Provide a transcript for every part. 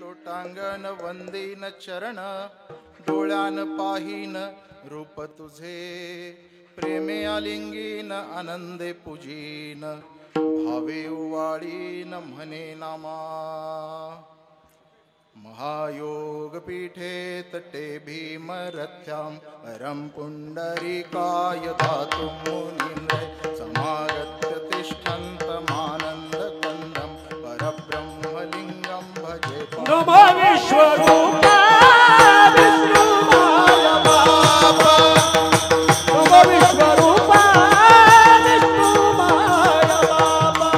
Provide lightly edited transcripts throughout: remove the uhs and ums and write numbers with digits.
लोटांगण वंदीन चरण डोळ्यान पाहीन रूप तुझे प्रेमे आलिंगीन आनंदे पूजीन भावे उवाळीन म्हणे नामा महायोग पीठे तटे भीमरथ्याम परम पुंडरीकाय धातु मुनीन्द्र समागत्य तिष्ठन्तमानन्द कन्दं परब्रह्मलिङ्गं भजे नमो विश्वरूपा विष्णुमाय बाबा नमो विश्वरूपा विष्णुमाय बाबा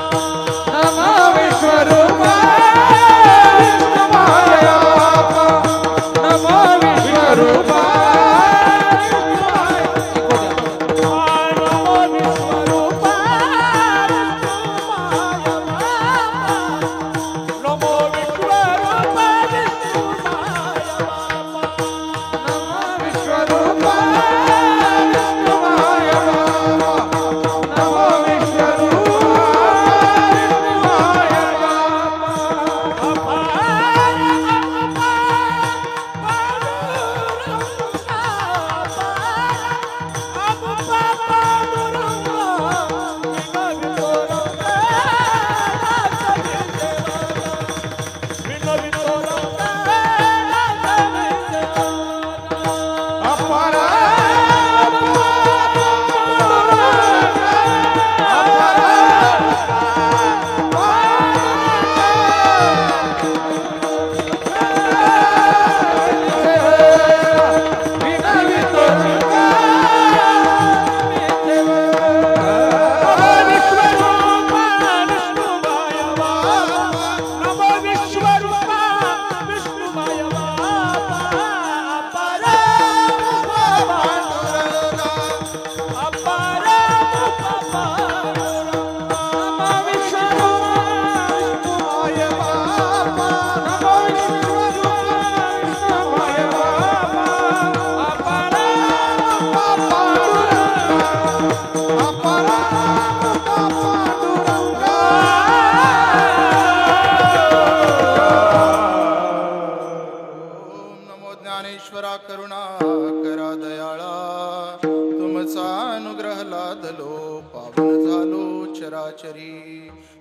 नमो विश्वरूपा विष्णुमाय बाबा नमो विश्वरूपा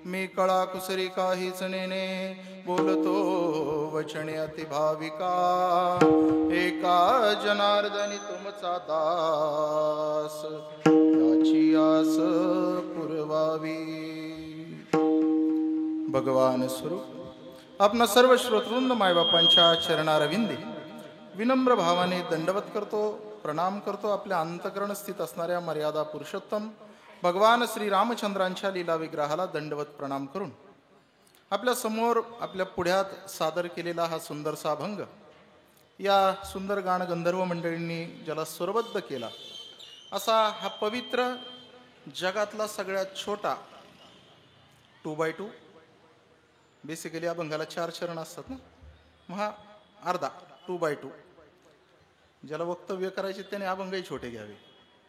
मी कळा कुसरी काहीच नेने बोलतो वचने अति भाविका एका जनार्दनी तुमचा दास याची आस पुरवावी. भगवान स्वरूप आपणा सर्व श्रोतृंद मायबापांच्या चरणारविंदी विनम्र भावाने दंडवत करतो, प्रणाम करतो. आपल्या अंतकरण स्थित असणाऱ्या मर्यादा पुरुषोत्तम भगवान श्री रामचंद्रांच्या लीला विग्रहाला दंडवत प्रणाम करून आपल्या समोर आपल्या पुढ्यात सादर केलेला हा सुंदरसा अभंग या सुंदर गाण गंधर्व मंडळींनी ज्याला स्वरबद्ध केला असा हा पवित्र जगातला सगळ्यात छोटा 2x2 बेसिकली अभंगाला 4 चरण असतात ना, मग हा अर्धा 2x2 ज्याला वक्तव्य करायचे त्याने अभंगही छोटे घ्यावे,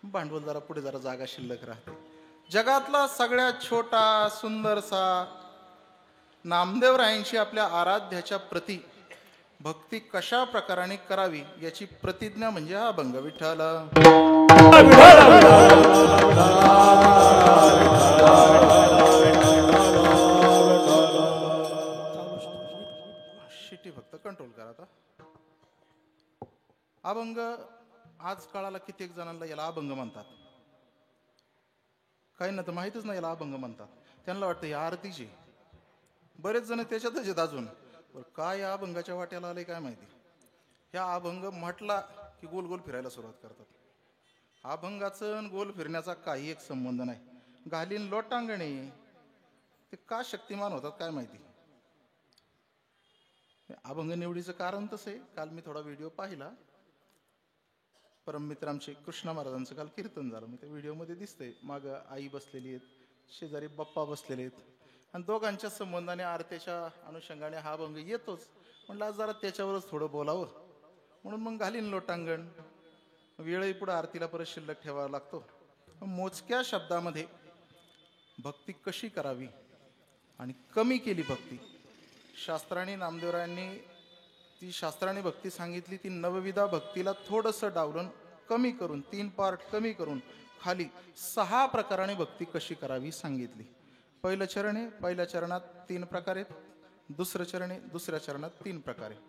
भांडवल जरा पुढे जरा जागा शिल्लक राहते. जगातला सगळ्यात छोटा सुंदरसा नामदेवरायांची आपल्या आराध्याच्या प्रती भक्ती कशा प्रकाराने करावी याची प्रतिज्ञा म्हणजे हा अभंग. विठ्ठल शिट्टी फक्त कंट्रोल करा आता. अभंग आज काळाला कित्येक जणांना याला अभंग म्हणतात. काही ना तर माहितच नाही याला अभंग म्हणतात. त्यांना वाटतं या आरतीची. बरेच जण त्याच्यातच आहेत अजून. काय या अभंगाच्या वाट्याला आले काय माहिती. ह्या अभंग म्हटला की गोल गोल फिरायला सुरुवात करतात. अभंगाचं गोल फिरण्याचा काही एक संबंध नाही. घालीन लोटांगणे ते का शक्तिमान होतात काय माहिती. अभंग निवडीचं कारण तसं आहे. काल मी थोडा व्हिडिओ पाहिला. परममित्र आमचे कृष्णा महाराजांचं काल कीर्तन झालं. मी त्या व्हिडिओमध्ये दिसतंय मागं आई बसलेली आहेत, शेजारी बाप्पा बसलेले आहेत आणि दोघांच्या संबंधाने आरतीच्या अनुषंगाने हा अभंग येतोच. म्हटलं आज जरा त्याच्यावरच थोडं बोलावं म्हणून मग घालीन लोटांगण. वेळही पुढे आरतीला परत शिल्लक ठेवावा लागतो. मोजक्या शब्दामध्ये भक्ती कशी करावी आणि कमी केली भक्ती. शास्त्रांनी नामदेवरायांनी ती शास्त्राने भक्ती सांगितली. ती नवविधा भक्तीला थोडंसं डावलून कमी करून 3 पार्ट कमी करून खाली 6 प्रकाराने भक्ती कशी करावी सांगितली. पहिलं चरण आहे. पहिल्या चरणात 3 प्रकार आहेत. दुसरं चरण आहे. दुसऱ्या चरणात 3 प्रकार आहे.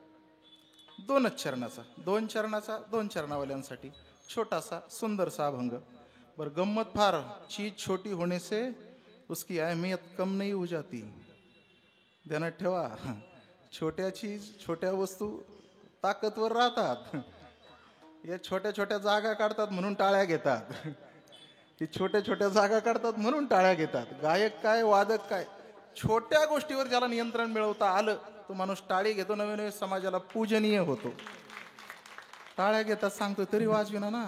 2च चरणाचा 2 चरणाचा 2 चरणावाल्यांसाठी छोटासा सुंदरसा अभंग. बर गम्मत फार. चीज छोटी होने से उसकी अहमियत कम नहीं हो जाती. ध्यानात ठेवा. छोट्या चीज छोट्या वस्तू ताकदवर राहतात. या छोट्या छोट्या जागा काढतात म्हणून टाळ्या घेतात. ही छोट्या छोट्या जागा काढतात म्हणून टाळ्या घेतात. गायक काय वादक काय छोट्या गोष्टीवर ज्याला नियंत्रण मिळवता आलं तो माणूस टाळी घेतो. नवीन नवीन समाजाला पूजनीय होतो. टाळ्या घेतात सांगतो तरी वाजविना ना.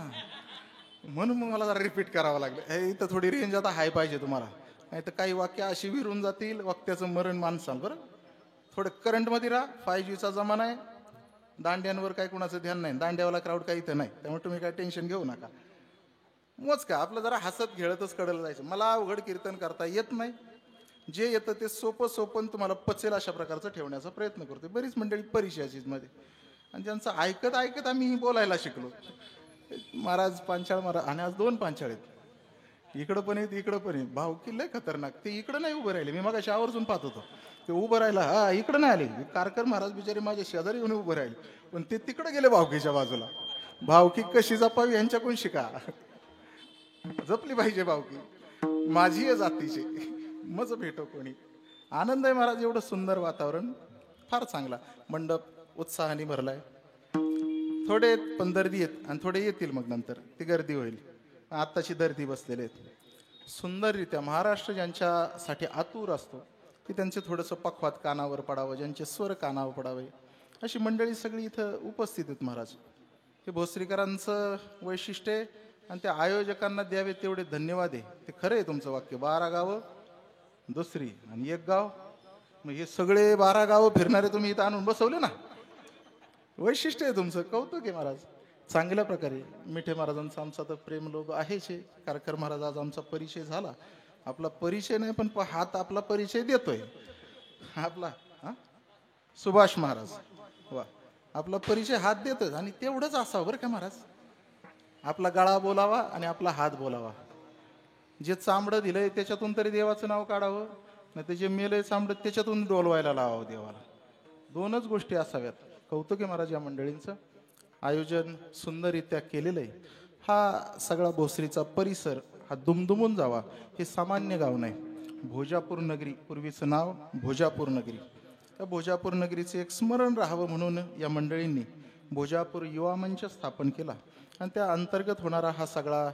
म्हणून मग मला जरा रिपीट करावं लागलं. इथं थोडी रेंज आता हाय पाहिजे तुम्हाला. नाही तर काही वाक्य अशी विरून जातील वक्त्याचं मरण माणसाल. बरं थोडं करंटमध्ये राहा. 5Gचा जमाना आहे. दांड्यांवर काही कुणाचं ध्यान नाही. दांड्यावाला क्राऊड काही इथं नाही. त्यामुळे तुम्ही काय टेन्शन घेऊ नका. मोजका आपलं जरा हसत खेळतच कडेला जायचं. मला अवघड कीर्तन करता येत नाही. जे येतं ते सोपं सोपं तुम्हाला पचेल अशा प्रकारचं ठेवण्याचा प्रयत्न करतो. बरीच मंडळी परिचयाचीच मध्ये आणि ज्यांचं ऐकत ऐकत आम्ही बोलायला शिकलो. महाराज पांचाळ महाराज आणि आज 2 पांचाळ आहेत. इकडं पण आहेत इकडं पण आहेत. भावकी लय खतरनाक. ते इकडं नाही उभं राहिले. मी मग शावरतून पाहत होतो ते उभं राहिला. हा इकडं नाही आले. कारकर महाराज बिचारे माझ्या शेजारी येऊन उभं राहिले. पण ते तिकडे गेले भावकीच्या बाजूला. भावकी कशी जपावी यांच्याकडून शिका. जपली पाहिजे भावकी. माझी आहे जातीची मज भेटो कोणी. आनंद आहे महाराज. एवढं सुंदर वातावरण फार चांगला. मंडप उत्साहाने भरलाय. थोडे आहेत पण दर्दी आहेत आणि थोडे येतील मग नंतर ती गर्दी होईल. आत्ताची दर्दी बसलेले आहेत. सुंदररित्या महाराष्ट्र ज्यांच्यासाठी आतुर असतो की त्यांचे थोडंसं पखवात कानावर पडावं, ज्यांचे स्वर कानावर पडावे अशी मंडळी सगळी इथं उपस्थित आहेत महाराज. हे भोसरीकरांचं वैशिष्ट्य आहे आणि त्या आयोजकांना द्यावे तेवढे धन्यवाद आहे. ते खरं आहे तुमचं वाक्य. 12 गावं दुसरी आणि 1 गाव. मग हे सगळे 12 गावं फिरणारे तुम्ही इथं आणून बसवले ना. वैशिष्ट्य आहे तुमचं. कौतुक आहे महाराज. चांगल्या प्रकारे मिठे महाराजांचा आमचा तर प्रेम लोक आहेच आहे. कारकर महाराज आज आमचा परिचय झाला. आपला परिचय नाही पण हात आपला परिचय देतोय. आपला सुभाष महाराज वा आपला परिचय हात देतोय आणि तेवढंच असावं बरं का महाराज. आपला गळा बोलावा आणि आपला हात बोलावा. जे चांबडं दिलंय त्याच्यातून तरी देवाचं नाव काढावं. नाही तर जे मेलंय चांबडं त्याच्यातून डोलवायला लावावं देवाला. 2च गोष्टी असाव्यात. कौतुक आहे महाराज या मंडळींचं. आयोजन सुंदररित्या केलेलं आहे. हा सगळा भोसरीचा परिसर हा दुमदुमून जावा. हे सामान्य गाव नाही. भोजापूर नगरी पूर्वीचं नाव भोजापूर नगरी. त्या भोजापूर नगरीचे एक स्मरण राहावं म्हणून या मंडळींनी भोजापूर युवा मंच स्थापन केला आणि त्या अंतर्गत होणारा हा सगळा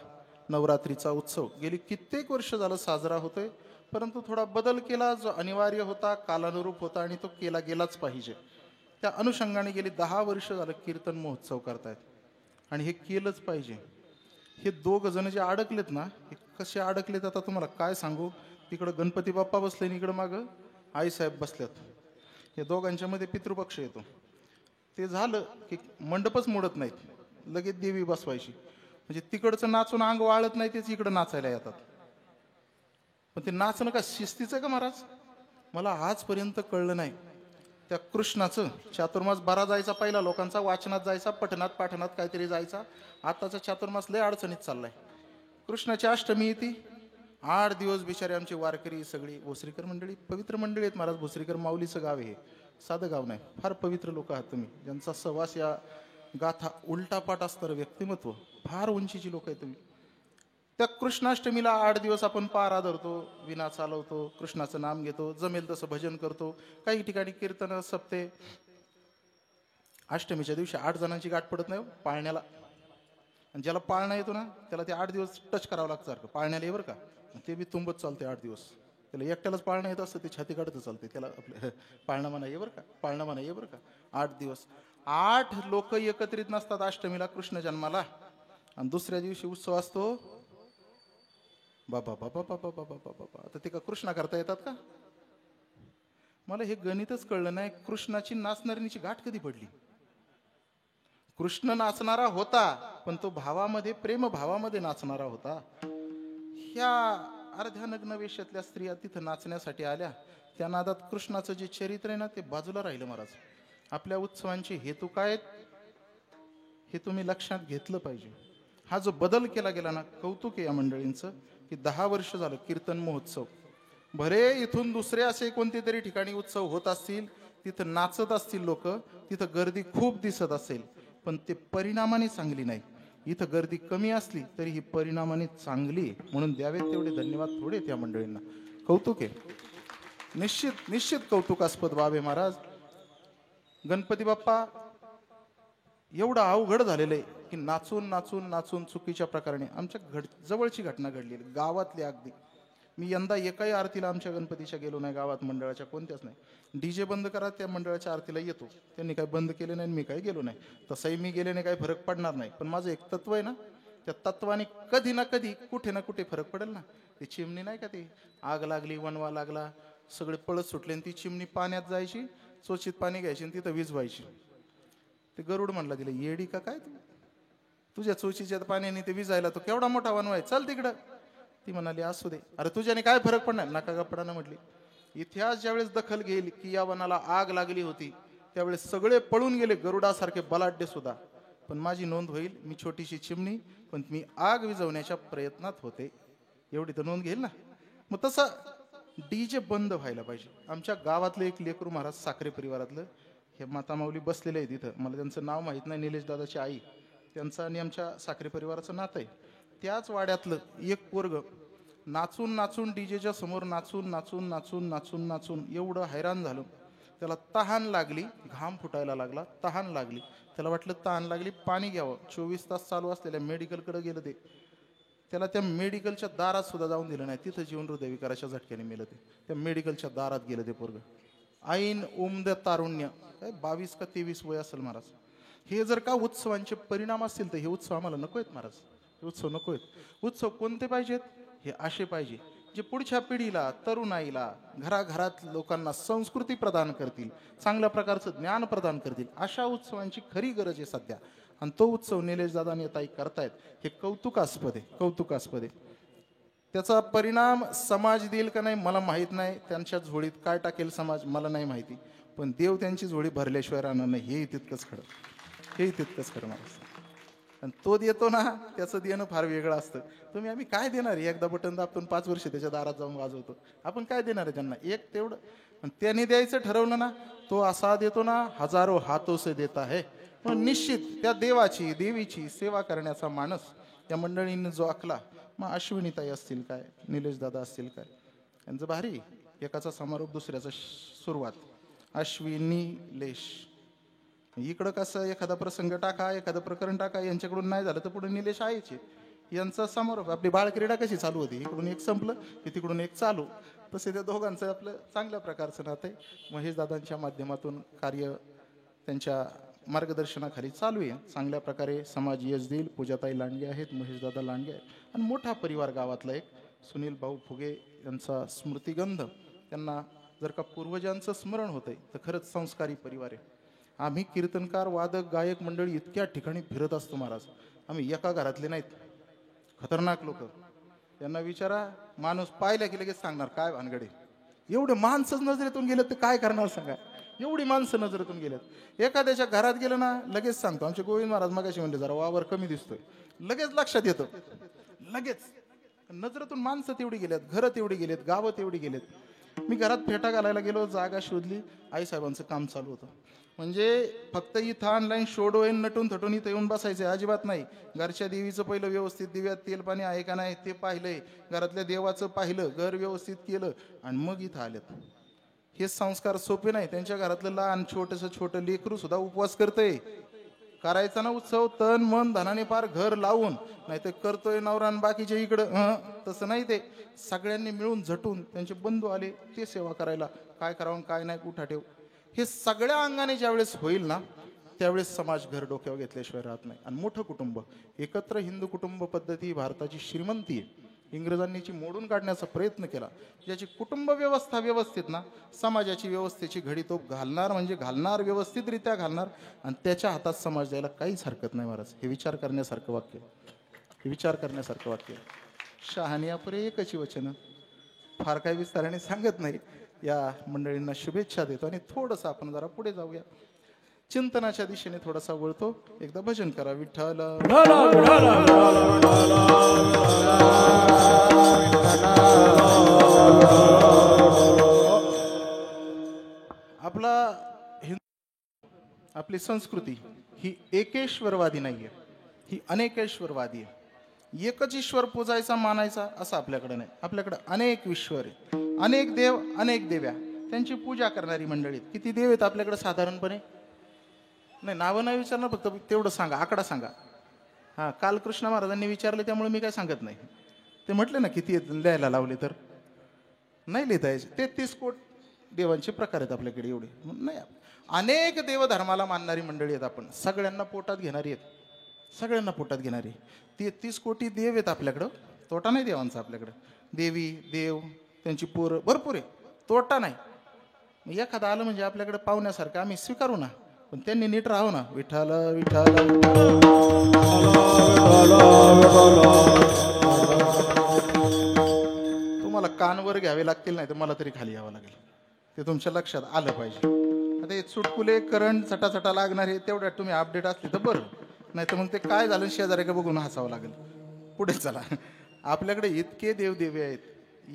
नवरात्रीचा उत्सव गेली कित्येक वर्ष झालं साजरा होतोय. परंतु थोडा बदल केला जो अनिवार्य होता, कालानुरूप होता आणि तो केला गेलाच पाहिजे. त्या अनुषंगाने गेली 10 वर्ष झालं कीर्तन महोत्सव करतायत आणि हे केलंच पाहिजे. हे 2 जण जे अडकलेत ना हे कसे अडकलेत आता तुम्हाला काय सांगू. तिकडं गणपती बाप्पा बसले आणि इकडं मागं आईसाहेब बसल्यात. हे दोघांच्या मध्ये पितृपक्ष येतो. ते झालं की मंडपच मोडत नाहीत. लगेच देवी बसवायची. म्हणजे तिकडचं नाचून अंग वाळत नाही तेच इकडं नाचायला येतात. पण ते नाचणं का शिस्तीचं का महाराज मला आजपर्यंत कळलं नाही. त्या कृष्णाचं चातुर्मास बरा जायचा पहिला लोकांचा. वाचनात जायचा, पठणात पाठणात काहीतरी जायचा. आताचा चातुर्मास लय अडचणीत चाललाय. कृष्णाची अष्टमी येते. 8 दिवस बिचारे आमचे वारकरी सगळी भोसरीकर मंडळी पवित्र मंडळी आहेत महाराज. भोसरीकर माऊलीचं गाव आहे. साधं गाव नाही, फार पवित्र लोक आहात तुम्ही, ज्यांचा सहवास या गाथा उलटापाट असणारं व्यक्तिमत्व, फार उंचीची लोक आहेत तुम्ही. त्या कृष्णाष्टमीला 8 दिवस आपण पारा धरतो, विणा चालवतो, कृष्णाचं नाम घेतो, जमेल तसं भजन करतो, काही ठिकाणी कीर्तन सप्ते. अष्टमीच्या दिवशी 8 जणांची गाठ पडत नाही पाळण्याला, आणि ज्याला पाळणा येतो ना त्याला ते 8 दिवस टच करावं लागतं सारखं पाळण्याला, ये बरं का. ते बी तुंबत चालते 8 दिवस. त्याला एकट्यालाच पाळणं येत असतं, ते छाती काढत चालते, त्याला आपलं पाळणा म्हणा ये बरं का, पाळणा म्हणा ये बरं का. 8 दिवस 8 लोक एकत्रित नसतात अष्टमीला कृष्ण जन्माला, आणि दुसऱ्या दिवशी उत्सव असतो. बाबा बाबा बाबा बाबा बाबा, आता ते का कृष्णा करता येतात का? मला हे गणितच कळलं नाही. कृष्णाची नाचणारीची गाठ कधी पडली? कृष्ण नाचणारा होता, पण तो भावामध्ये, प्रेम भावामध्ये नाचणारा होता. ह्या अर्ध्या नग्न वेशातल्या स्त्रिया तिथं नाचण्यासाठी आल्या. त्या नादात कृष्णाचं जे चरित्र आहे ना ते बाजूला राहिलं महाराज. आपल्या उत्सवांचे हेतू काय आहेत हे तुम्ही लक्षात घेतलं पाहिजे. हा जो बदल केला गेला ना, कौतुक आहे या मंडळींचं की 10 वर्ष झालं कीर्तन महोत्सव. भरे इथून दुसरे असे कोणते तरी ठिकाणी उत्सव होत असतील, तिथं नाचत असतील लोक, तिथं गर्दी खूप दिसत असेल, पण ते परिणामाने चांगली नाही. इथं गर्दी कमी असली तरी ही परिणामाने चांगली, म्हणून द्यावेत तेवढे धन्यवाद थोडे त्या मंडळींना. कौतुक आहे, निश्चित निश्चित कौतुकास्पद बाब आहे महाराज. गणपती बाप्पा एवढं अवघड झालेलं आहे की नाचून नाचून नाचून चुकीच्या प्रकाराने आमच्या जवळची घटना घडली, गावातली अगदी. मी यंदा एकाही आरतीला आमच्या गणपतीच्या गेलो नाही, गावात मंडळाच्या कोणत्याच नाही. डीजे बंद करा, त्या मंडळाच्या आरतीला येतो. त्यांनी काही बंद केले नाही, मी काही गेलो नाही. तसंही मी गेल्याने काही फरक पडणार नाही, पण माझं एक तत्व आहे ना, त्या तत्वाने कधी ना कधी कुठे ना कुठे फरक पडेल ना. ती चिमणी नाही का, ती आग लागली, वणवा लागला, सगळे पळत सुटले, आणि ती चिमणी पाण्यात जायची, चोचीत पाणी घ्यायची आणि तिथं वीज व्हायची. ते गरुड म्हणला, तिला येडी का काय तू, तुझ्या चोचीच्या पाण्याने ते विजायला तो केवढा मोठा वनवा आहे, चल तिकडं. ती म्हणाली असू दे, अरे तुझ्याने काय फरक पडणार, नका गप्पानं म्हटली. इतिहास ज्यावेळेस दखल घेईल की या वनाला आग लागली होती, त्यावेळेस सगळे पळून गेले, गरुडासारखे बलाढ्य सुद्धा. पण माझी नोंद होईल, मी छोटीशी चिमणी, पण मी आग विझवण्याच्या प्रयत्नात होते, एवढी तर नोंद घेईल ना. मग तसं डीजे बंद व्हायला पाहिजे. आमच्या गावातलं एक लेकरू महाराज, साखरे परिवारातलं, हे माता माऊली बसलेले आहे तिथं, मला त्यांचं नाव माहीत नाही, निलेश दादाची आई, त्यांचं आणि आमच्या साखरे परिवाराचं नातं आहे. त्याच वाड्यातलं एक पोरग नाचून नाचून डीजेच्या समोर नाचून नाचून नाचून नाचून नाचून एवढं हैराण झालं, त्याला तहान लागली, घाम फुटायला लागला, तहान लागली, त्याला वाटलं तहान लागली पाणी घ्यावं. 24 तास चालू असलेल्या मेडिकलकडे गेलं ते, त्याला त्या मेडिकलच्या दारात सुद्धा जाऊन दिलं नाही, तिथं जीवन हृदयविकाराच्या झटक्याने मेलं ते. त्या मेडिकलच्या दारात गेलं ते पोरग. ऐन उमद तारुण्य, काय 22 का 23 वय असेल महाराज. हे जर का उत्सवांचे परिणाम असतील तर हे उत्सव आम्हाला नको आहेत महाराज, हे उत्सव नको आहेत. उत्सव कोणते पाहिजेत? हे असे पाहिजे जे पुढच्या पिढीला, तरुणाईला, घराघरात लोकांना संस्कृती प्रदान करतील, चांगल्या प्रकारचं ज्ञान प्रदान करतील. अशा उत्सवांची खरी गरज आहे सध्या, आणि तो उत्सव निलेश दादा आणि ताई करतायत, हे कौतुकास्पद आहे, कौतुकास्पद आहे. त्याचा परिणाम समाज देईल का नाही मला माहीत नाही, त्यांच्या झोळीत काय टाकेल समाज मला नाही माहिती, पण देव त्यांची झोळी भरल्याशिवाय राहणार नाही, हेही तितकंच खरं, हेही तितकंच खरं महाराज. आणि तो देतो ना, त्याचं देणं फार वेगळं असतं. तुम्ही आम्ही काय देणार आहे, एकदा बटन दाबतो 5 वर्ष त्याच्या दारात जाऊन वाजवतो, आपण काय देणार आहे त्यांना? एक तेवढं. पण त्याने द्यायचं ठरवलं ना, तो असा देतो ना, हजारो हातों से देता है. पण निश्चित त्या देवाची, देवीची सेवा करण्याचा मानस या मंडळींनी जो आखला, मग अश्विनीताई असतील काय, निलेश दादा असतील काय, यांचं भारी, एकाचा समारोप दुसऱ्याचा सुरुवात. अश्विनी लेश, इकडं कसं एखादा प्रसंग टाका, एखादं प्रकरण टाका, यांच्याकडून नाही झालं तर पुढे निलेश आहेच. यांचा समारोप, आपली बाळक्रीडा कशी चालू होती, इकडून एक संपलं की तिकडून एक चालू, तसे त्या दोघांचं आपलं चांगल्या प्रकारचं नातं आहे. महेश दादांच्या माध्यमातून कार्य त्यांच्या मार्गदर्शनाखाली चालू आहे, चांगल्या प्रकारे समाज यश देईल. पूजाताई लांडगे आहेत, महेश दादा लांडगे आहेत, आणि मोठा परिवार गावातला एक सुनील भाऊ फुगे यांचा स्मृतिगंध. त्यांना जर का पूर्वजांचं स्मरण होतंय तर खरंच संस्कारी परिवार आहे. आम्ही कीर्तनकार, वादक, गायक मंडळी इतक्या ठिकाणी फिरत असतो महाराज, आम्ही एका घरातले नाहीत, खतरनाक लोक. त्यांना विचारा, माणूस पाहिल्या की लगेच सांगणार काय भानगडे. एवढे माणसंच नजरेतून गेलेत तर काय करणार सांगा, एवढी माणसं नजरेतून गेलेत. एखाद्याच्या घरात गेलं ना लगेच सांगतो. आमचे गोविंद महाराज मगाशी म्हणले जरा वावर कमी दिसतोय, लगेच लक्षात येतं, लगेच. नजरेतून माणसं तेवढी गेलेत, घरं तेवढी गेलेत, गावं तेवढी गेलेत. मी घरात फेटा घालायला गेलो, जागा शोधली, आईसाहेबांचं काम चालू होतं. म्हणजे फक्त इथं ऑनलाईन शोडो येऊन नटून थटून इथं येऊन बसायचं अजिबात नाही. घरच्या देवीचं पहिलं व्यवस्थित दिव्यात तेल पाणी आहे का नाही ते पाहिलंय, घरातल्या देवाचं पाहिलं, घर व्यवस्थित केलं आणि मग इथं आलेत. हे संस्कार सोपे नाही. त्यांच्या घरातलं लहान छोटं लेकरू सुद्धा उपवास करतंय. करायचा ना उत्सव तन मन धनाने पार घर लावून, नाही तर करतोय नवरान बाकीच्या इकडं. तसं नाही, ते सगळ्यांनी मिळून झटून त्यांचे बंधू आले ते सेवा करायला. काय करावं काय नाही कुठा ठेव, हे सगळ्या अंगाने ज्यावेळेस होईल ना त्यावेळेस समाज घर डोक्यावर घेतल्याशिवाय राहत नाही. आणि मोठं कुटुंब, एकत्र हिंदू कुटुंब पद्धती ही भारताची श्रीमंती आहे. इंग्रजांनी ची मोडून काढण्याचा प्रयत्न केला. ज्याची कुटुंब व्यवस्था व्यवस्थित ना, समाजाची व्यवस्थेची घडी तो घालणार, म्हणजे घालणार, व्यवस्थितरित्या घालणार, आणि त्याच्या हातात समाज द्यायला काहीच हरकत नाही महाराज. हे विचार करण्यासारखं वाक्य, हे विचार करण्यासारखं वाक्य. शहाणी अपरे एकच वचन, फार काही विस्ताराने सांगत नाही. या मंडळींना शुभेच्छा देतो आणि थोडंसं आपण जरा पुढे जाऊया, चिंतनाच्या दिशेने थोडासा वळतो. एकदा भजन करा. विठ्ठल आपला आपली संस्कृती ही एकेश्वरवादी नाहीये, ही अनेकेश्वरवादी आहे. एकच ईश्वर पूजायचा मानायचा असं आपल्याकडे नाही. आपल्याकडे अनेक ईश्वर आहेत, अनेक देव, अनेक देव्या, त्यांची पूजा करणारी मंडळी. किती देव आहेत आपल्याकडे साधारणपणे? नाही, नावं नाही विचारणार, फक्त तेवढं सांगा, आकडा सांगा. हां, काल कृष्ण महाराजांनी विचारले त्यामुळे मी काय सांगत नाही. ते म्हटले ना किती लिहायला लावले तर नाही लिहिता यायचे. 33 कोटी देवांचे प्रकार आहेत आपल्याकडे, एवढे नाही. अनेक देवधर्माला मानणारी मंडळी आहेत आपण, सगळ्यांना पोटात घेणारी आहेत, सगळ्यांना पोटात घेणारी. 33 कोटी देव आहेत आपल्याकडं, तोटा नाही देवांचा आपल्याकडं. देवी देव त्यांची पोरं भरपूर आहे, तोटा नाही. मग एखादा आलं म्हणजे आपल्याकडे पाहुण्यासारखं आम्ही स्वीकारू ना, पण त्यांनी नीट राहू ना. विठ्ठल विठ्ठल तुम्हाला कानवर घ्यावे लागतील, नाही तर मला तरी खाली यावं लागेल. ते तुमच्या लक्षात आलं पाहिजे. आता हे चुटकुले करंट चटाचटा लागणार हे तेवढ्यात तुम्ही अपडेट असले तर बरं, नाही तर मग ते काय झालं शेजाऱ्याकडे बघून हसावं लागेल. पुढे चला. आपल्याकडे इतके देवदेवी आहेत,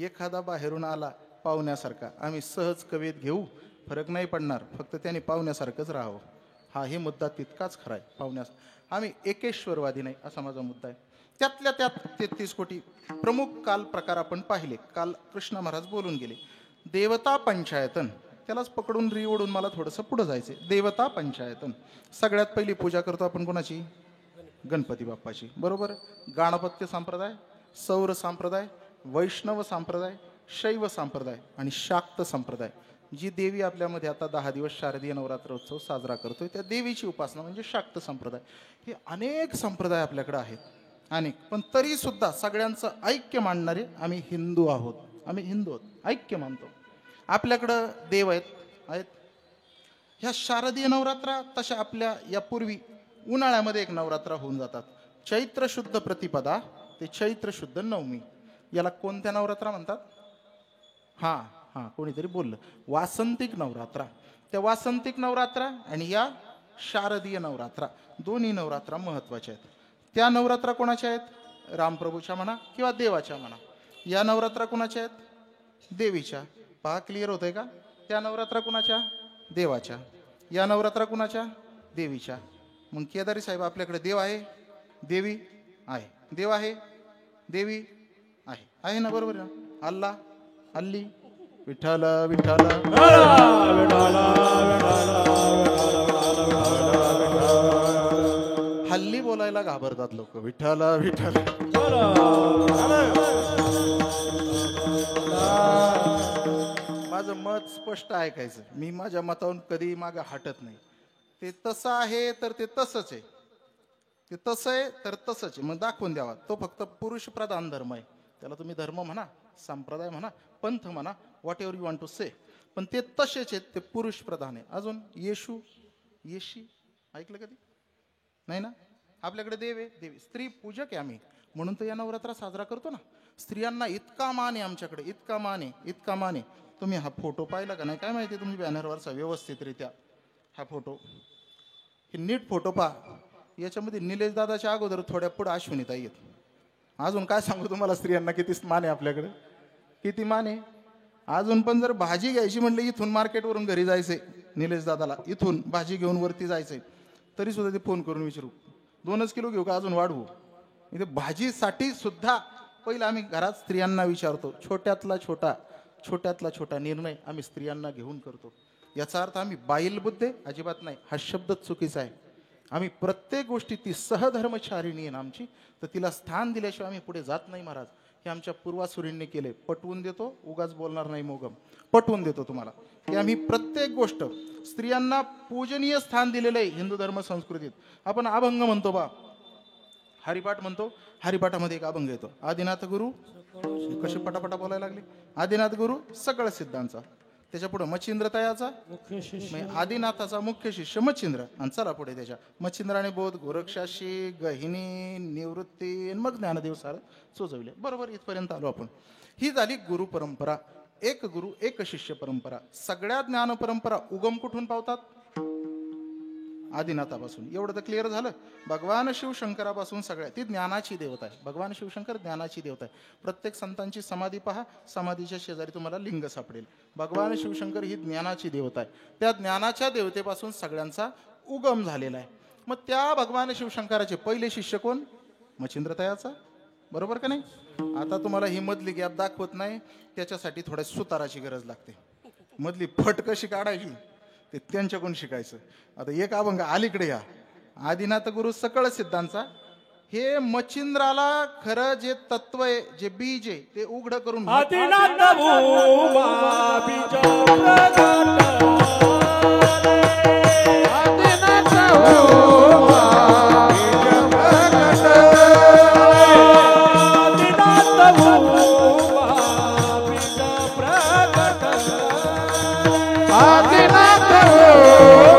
एखादा बाहेरून आला पाहुण्यासारखा आम्ही सहज कवेत घेऊ, फरक नाही पडणार, फक्त त्याने पाहुण्यासारखंच राहावं. हा हे मुद्दा तितकाच खरा आहे. पाहुण्यास आम्ही एकेश्वरवादी नाही असा माझा मुद्दा आहे. त्यातल्या त्यात 33 कोटी प्रमुख काल प्रकार आपण पाहिले. काल कृष्ण महाराज बोलून गेले. देवता पंचायतन, त्यालाच पकडून ओढून मला थोडंसं पुढं जायचं. देवता पंचायतन, सगळ्यात पहिली पूजा करतो आपण कोणाची? गणपती बाप्पाची, बरोबर. गाणपत्य संप्रदाय, सौर संप्रदाय, वैष्णव संप्रदाय, शैव संप्रदाय आणि शाक्त संप्रदाय. जी देवी आपल्यामध्ये आता 10 दिवस शारदीय नवरात्र उत्सव साजरा करतोय, त्या देवीची उपासना म्हणजे शाक्त संप्रदाय. हे अनेक संप्रदाय आपल्याकडे आहेत, अनेक, पण तरी सुद्धा सगळ्यांचं ऐक्य मानणारे आम्ही हिंदू आहोत. आम्ही हिंदू आहोत, ऐक्य मानतो. आपल्याकडं देव आहेत. ह्या शारदीय नवरात्रा तशा आपल्या यापूर्वी उन्हाळ्यामध्ये एक नवरात्रा होऊन जातात. चैत्र शुद्ध प्रतिपदा ते चैत्र शुद्ध नवमी, याला कोणत्या नवरात्रा म्हणतात? हां, कोणीतरी बोललं वासंतिक नवरात्रा. त्या वासंतिक नवरात्रा आणि या शारदीय नवरात्रा, दोन्ही नवरात्रा महत्त्वाच्या आहेत. त्या नवरात्रा कोणाच्या आहेत? रामप्रभूच्या म्हणा किंवा देवाच्या म्हणा. या नवरात्रा कोणाच्या आहेत? देवीच्या. पहा, क्लिअर होतंय का? त्या नवरात्रा कुणाच्या? देवाच्या. या नवरात्रा कुणाच्या? देवीच्या. मग केदारी साहेब, आपल्याकडे देव आहे, देवी आहे, देव आहे, देवी आहे ना, बरोबर ना? अल्ला, अल्ली, विठ्ठल विठ्ठल, हल्ली बोलायला घाबरतात लोक. विठ्ठल विठ्ठल. माझं मत स्पष्ट ऐकायचं, मी माझ्या मतावरून कधी मागं हटत नाही. ते तसं आहे तर ते तसंच आहे, ते तसं आहे तर तसंच आहे, मग दाखवून द्यावा. तो फक्त पुरुष प्रधान धर्म आहे. त्याला तुम्ही धर्म म्हणा, संप्रदाय म्हणा, पंथ म्हणा, whatever you want to say, पण ते तसेच आहेत, ते पुरुष प्रधान आहे. अजून येशू, येशी ऐकलं कधी? नाही ना? आपल्याकडे देव आहे, देवी, स्त्री पूजक आहे आम्ही, म्हणून तर या नवरात्रा साजरा करतो ना. स्त्रियांना इतका मान आहे आमच्याकडे, इतका मान आहे, इतका मान आहे. तुम्ही हा फोटो पाहिला का नाही काय माहिती, तुम्ही बॅनरवरचा व्यवस्थितरित्या हा फोटो, हे नीट फोटो पहा. याच्यामध्ये निलेश दादाच्या अगोदर थोड्या पुढे अश्विनीताई आहेत. अजून काय सांगू तुम्हाला, स्त्रियांना किती मान आहे आपल्याकडे, किती मान आहे. अजून पण जर भाजी घ्यायची म्हणलं इथून मार्केटवरून घरी जायचंय निलेश दादाला, इथून भाजी घेऊन वरती जायचंय, तरी सुद्धा ते फोन करून विचारू 2च किलो घेऊ का अजून वाढवू. इथे भाजीसाठी सुद्धा पहिलं आम्ही घरात स्त्रियांना विचारतो. छोट्यातला छोटा निर्णय आम्ही स्त्रियांना घेऊन करतो. याचा अर्थ आम्ही बाईलबुद्धे अजिबात नाही, हा शब्दच चुकीचा आहे. आम्ही प्रत्येक गोष्टी ती सहधर्मचारिणी आहे ना आमची, तर तिला स्थान दिल्याशिवाय आम्ही पुढे जात नाही महाराज. हे आमच्या पूर्वासुरींनी केले. पटवून देतो, उगाच बोलणार नाही मोगम, पटवून देतो तुम्हाला की आम्ही प्रत्येक गोष्ट स्त्रियांना पूजनीय स्थान दिलेलं आहे. हिंदू धर्म संस्कृतीत आपण अभंग म्हणतो बा, हरिपाठ म्हणतो, हरिपाठामध्ये एक अभंग येतो, आदिनाथ गुरु, कसे पटापटा बोलायला लागले, आदिनाथ गुरु सकळ सिद्धांचा, त्याच्या पुढे मच्छिंद्र तयाचा, आदिनाथाचा मुख्य शिष्य मच्छिंद्र, आणि चला पुढे त्याच्या मच्छिंद्राने बोध, गोरक्षाशी, गहिनी, निवृत्ती, मग ज्ञानदेव सार सुचवले. बरोबर इथपर्यंत आलो आपण. ही झाली गुरु परंपरा, एक गुरु एक शिष्य परंपरा. सगळ्या ज्ञान परंपरा उगम कुठून पावतात? आदिनाथापासून. एवढं तर क्लिअर झालं. भगवान शिवशंकरापासून सगळ्या, ती ज्ञानाची देवता आहे. भगवान शिवशंकर ज्ञानाची देवता आहे. प्रत्येक संतांची समाधी पहा, समाधीच्या शेजारी तुम्हाला लिंग सापडेल. भगवान शिवशंकर ही ज्ञानाची देवता आहे. त्या ज्ञानाच्या देवतेपासून सगळ्यांचा उगम झालेला आहे. मग त्या भगवान शिवशंकराचे पहिले शिष्य कोण? मच्छिंद्रतयाचा. बरोबर का नाही? आता तुम्हाला ही मधली गॅप दाखवत नाही, त्याच्यासाठी थोड्या सुताराची गरज लागते. मधली फट कशी काढायची ते त्यांच्याकडून शिकायचं. आता एक अभंग अलीकडे या, आदिनाथ गुरु सकळ सिद्धांचा. हे मच्छिंद्राला खरं जे तत्व आहे, जे बीज आहे, ते उघड करून आदिनाथ भूमा बीज प्रगट, आदिनाथ भूमा बीज प्रगट, आदिनाथ भूमा बीज प्रगट, आदिनाथ भूमा बीज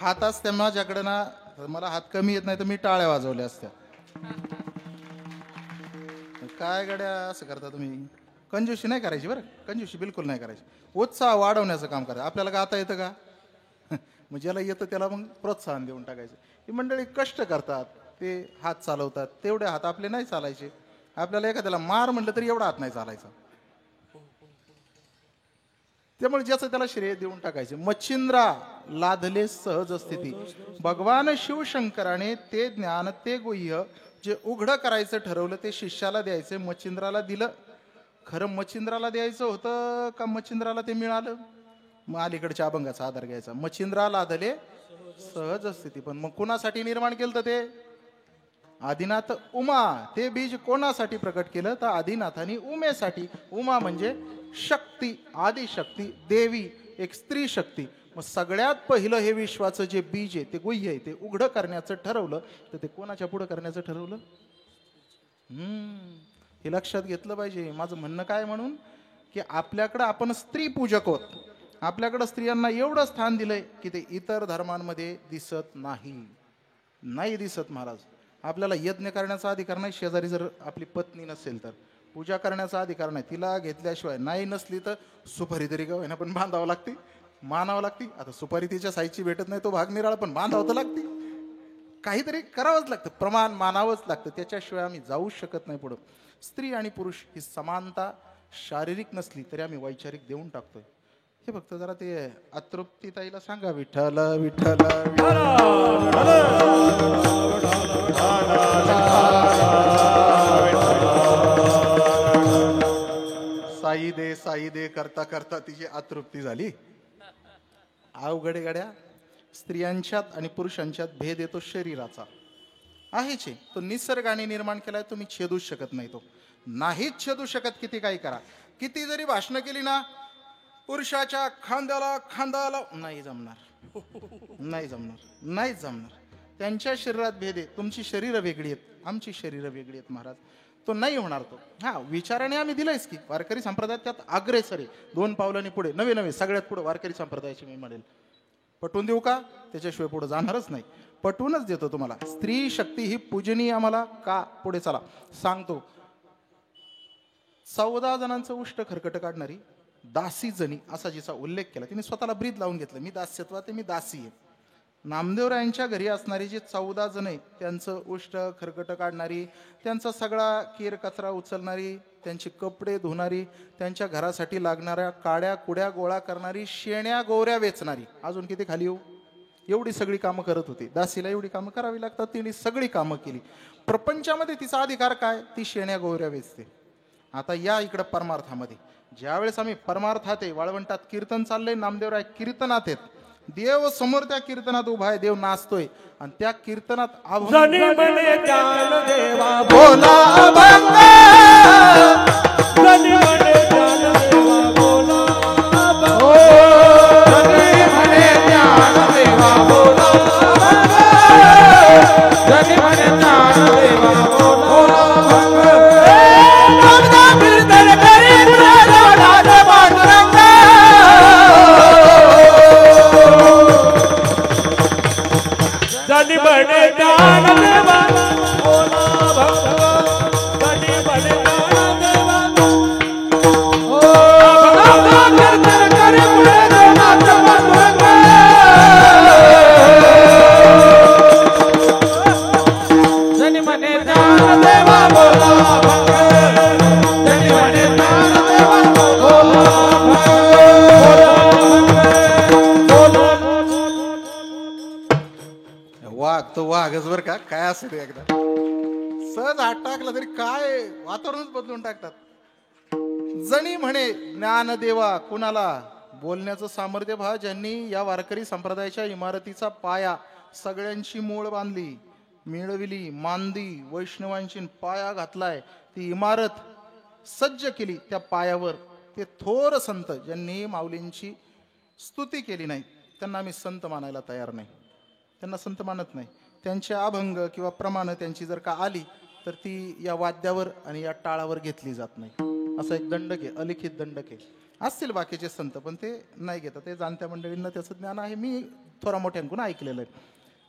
हाताच त्या माझ्याकडे ना, मला हात कमी येत नाही तर मी टाळ्या वाजवल्या असत्या. काय गड्या असं करता तुम्ही? कंजूशी नाही करायची बरं, कंजूशी बिलकुल नाही करायची. उत्साह वाढवण्याचं काम करायचं. आपल्याला गाता येतं का? मग ज्याला येतं त्याला मग प्रोत्साहन देऊन टाकायचं. ही मंडळी कष्ट करतात, ते हात चालवतात, तेवढे हात आपले नाही चालायचे. आपल्याला एखाद्याला मार म्हटलं तरी एवढा हात नाही चालायचा. त्यामुळे ज्याचं त्याला श्रेय देऊन टाकायचे. मच्छिंद्रा लाधले सहज स्थिती. भगवान शिवशंकराने ते ज्ञान, ते गुह्य जे उघडं करायचं ठरवलं ते शिष्याला द्यायचं. मच्छिंद्राला दिलं. खरं मच्छिंद्राला द्यायचं होतं का मच्छिंद्राला ते मिळालं? मग अलीकडच्या अभंगाचा आधार घ्यायचा. मच्छिंद्रा लाधले सहज स्थिती. पण मग कोणासाठी निर्माण केलं ते? आदिनाथ उमा. ते बीज कोणासाठी प्रकट केलं? तर आदिनाथांनी उमेसाठी. उमा म्हणजे शक्ती, आदिशक्ती, देवी, एक स्त्री शक्ती. मग सगळ्यात पहिलं हे विश्वाचं जे बीज आहे, ते गुह्य आहे, ते उघडं करण्याचं ठरवलं. तर ते कोणाच्या पुढं करण्याचं ठरवलं? हे लक्षात घेतलं पाहिजे. माझं म्हणणं काय म्हणून, की आपल्याकडं आपण स्त्री पूजक आहोत. आपल्याकडं स्त्रियांना एवढं स्थान दिलंय की ते इतर धर्मांमध्ये दिसत नाही दिसत महाराज. आपल्याला यज्ञ करण्याचा अधिकार नाही. शेजारी जर आपली पत्नी नसेल तर पूजा करण्याचा अधिकार नाही. तिला घेतल्याशिवाय, नाही नसली तर सुपारी तरी का पण बांधावं लागते, मानावं लागते. आता सुपारी तिच्या साईजची भेटत नाही, तो भाग निराळा, पण बांधावं तर लागते. काहीतरी करावंच लागतं, प्रमाण मानावंच लागतं, त्याच्याशिवाय आम्ही जाऊच शकत नाही पुढं. स्त्री आणि पुरुष ही समानता शारीरिक नसली तरी आम्ही वैचारिक देऊन टाकतोय. हे फक्त जरा ते अतृप्ती ताईला सांगा, विठ्ठल विठ्ठल साई दे करता करता तिची अतृप्ती झाली. अवघडे गड्या, स्त्रियांच्यात आणि पुरुषांच्यात भेद येतो शरीराचा आहेच, तो निसर्गाने निर्माण केलाय, तुम्ही छेदूच शकत नाही, तो नाहीच छेदू शकत. किती काही करा, किती जरी भाषणं केली ना, पुरुषाच्या खांद्याला खांदा नाही जमणार, नाही जमणार, नाहीच जमणार. त्यांच्या शरीरात भेद आहे, तुमची शरीरं वेगळी आहेत, आमची शरीरं वेगळी आहेत महाराज, तो नाही होणार. तो हा विचाराने आम्ही दिलायच की वारकरी संप्रदायात त्यात अग्रेसर आहे, 2 पावलांनी पुढे, नवे नवे सगळ्यात पुढे वारकरी संप्रदायाची मी म्हणेल. पटवून देऊ का? त्याच्याशिवाय पुढे जाणारच नाही, पटवूनच देतो तुम्हाला. स्त्री शक्ती ही पूजनीय आम्हाला का? पुढे चला सांगतो. 14 जणांचं उष्ट खरकट काढणारी दासी जनी असा जिचा उल्लेख केला, तिने स्वतःला ब्रीद लावून घेतलं, मी दास्यत्वात मी दासी आहे. नामदेवरायांच्या घरी असणारी जे 14 जण आहे, त्यांचं उष्ट खरकट काढणारी, त्यांचा सगळा केर कचरा उचलणारी, त्यांचे कपडे धुणारी, त्यांच्या घरासाठी लागणाऱ्या काड्या कुड्या गोळा करणारी, शेण्या गोवऱ्या वेचणारी, अजून किती खाली येऊ, एवढी सगळी कामं करत होती. दासीला एवढी कामं करावी लागतात, तिने सगळी कामं केली. प्रपंचामध्ये तिचा अधिकार काय? ती शेण्या गोवऱ्या वेचते. आता या इकडं परमार्थामध्ये, ज्यावेळेस आम्ही परमार्थात आहे, वाळवंटात कीर्तन चाललंय, नामदेवराय कीर्तनात आहेत, देव समोर त्या कीर्तनात उभा आहे, देव नाचतोय, आणि त्या कीर्तनात जनी म्हणे ज्ञान देवा बोला अभंग, जनी म्हणे ज्ञान देवा बोला अभंग, जनी म्हणे ज्ञान देवा बोला अभंग, जनी म्हणे ज्ञान देवा बोला अभंग, नाम कीर्तन करी पुराणात पांडुरंग, जनी म्हणे ज्ञान देवा बोला अभंग, जनी म्हणे ज्ञान देवा नाम कीर्तन करी पुराणात पांडुरंग, जनी म्हणे ज्ञान देवा बोला अभंग, जनी म्हणे ज्ञान देवा बोला वाघ तो वाघच बर का, काय असं ते एकदा सहज हात टाकला तरी काय वातावरणच बदलून टाकतात. जणी म्हणे ज्ञान देवा, कुणाला? बोलण्याचं सामर्थ्य पहा, ज्यांनी या वारकरी संप्रदायाच्या इमारतीचा पाया सगळ्यांची मूळ बांधली, मिळविली, मांदी, वैष्णवांची पाया घातलाय, ती इमारत सज्ज केली, त्या पायावर ते थोर संत ज्यांनी माऊलींची स्तुती केली नाही, त्यांना आम्ही संत मानायला तयार नाही, त्यांना संत मानत नाही. त्यांचे अभंग किंवा प्रमाण त्यांची जर का आली तर ती या वाद्यावर आणि या टाळावर घेतली जात नाही. असा एक दंडक आहे, अलिखित दंडक आहे. असतील बाकीचे संत, पण ते नाही घेतात, ते जाणत्या मंडळींना त्याचं ज्ञान आहे, मी थोडा मोठ्यांकडून ऐकलेलं आहे.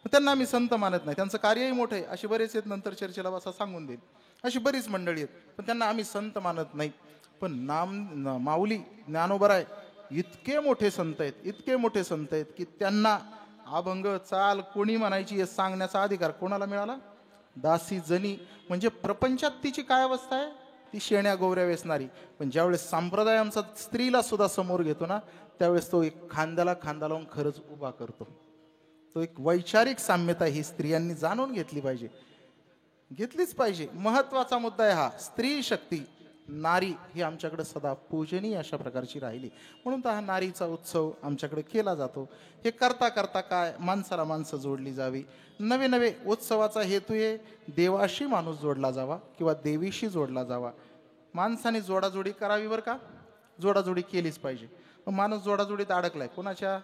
त्यांना आम्ही संत मानत नाही, त्यांचं कार्यही मोठं आहे, अशी बरेच आहेत, नंतर चर्चेला बसा सांगून देईल, अशी बरीच मंडळी आहेत, पण त्यांना आम्ही संत मानत नाही. पण माऊली ज्ञानोबराय इतके मोठे संत आहेत, इतके मोठे संत आहेत की त्यांना अभंग चाल कोणी म्हणायची हे सांगण्याचा अधिकार कोणाला मिळाला? दासी जनी. म्हणजे प्रपंचात तिची काय अवस्था आहे? ती शेण्या गोवऱ्या वेचणारी. पण ज्यावेळेस संप्रदाय आमचा स्त्रीला सुद्धा समोर घेतो ना, त्यावेळेस तो एक खांद्याला खांदा लावून खरंच उभा करतो. तो एक वैचारिक साम्यता ही स्त्रियांनी जाणून घेतली पाहिजे, घेतलीच पाहिजे. महत्वाचा मुद्दा आहे हा. स्त्री शक्ती, नारी ही आमच्याकडे सदा पूजनीय अशा प्रकारची राहिली, म्हणून तर हा नारीचा उत्सव आमच्याकडे केला जातो. हे करता करता काय, माणसाला माणसं जोडली जावी. नवे नवे उत्सवाचा हेतू आहे देवाशी माणूस जोडला जावा किंवा देवीशी जोडला जावा. माणसाने जोडाजोडी करावी बरं का, जोडाजोडी केलीच पाहिजे. पण माणूस जोडाजोडीत अडकलाय कोणाच्या?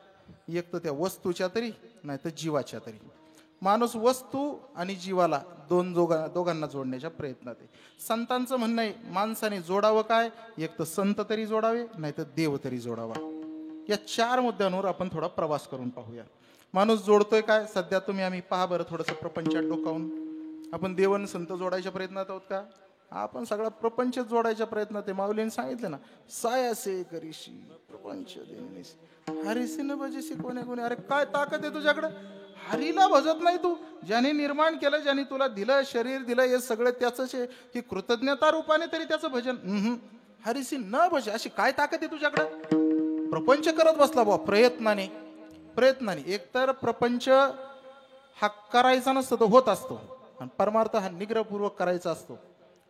एक तर त्या वस्तूच्या तरी, नाही तर जीवाच्या तरी. माणूस वस्तू आणि जीवाला दोघांना जोडण्याच्या प्रयत्नात आहे. संतांचं म्हणणं आहे माणसाने जोडावं काय, एक तर संत तरी जोडावे, नाही तर देव तरी जोडावा. या 4 मुद्द्यांवर आपण थोडा प्रवास करून पाहूया. माणूस जोडतोय काय? सध्या आम्ही पहा बरं थोडंसं प्रपंचात डोकावून, आपण देवन संत जोडायच्या प्रयत्नात आहोत का? आपण सगळा प्रपंच जोडायच्या प्रयत्नात आहे. माऊलीने सांगितलं ना, सायासे करीशी प्रपंच देणेसी हरिसी न भजेसी कोणी कोणी. अरे काय ताकद आहे तुझ्याकडं? हरीला भजत नाही तू. ज्याने निर्माण केलं, ज्याने तुला दिलं, शरीर दिलं, हे सगळं त्याचंच आहे. ही कृतज्ञता रूपाने तरी त्याचं भजन. हरिसी न भज, अशी काय ताकद आहे तुझ्याकडं? प्रपंच करत बसला बुवा प्रयत्नाने. एकतर प्रपंच हा करायचा नसतो, तो होत असतो. आणि परमार्थ हा निग्रहपूर्वक करायचा असतो.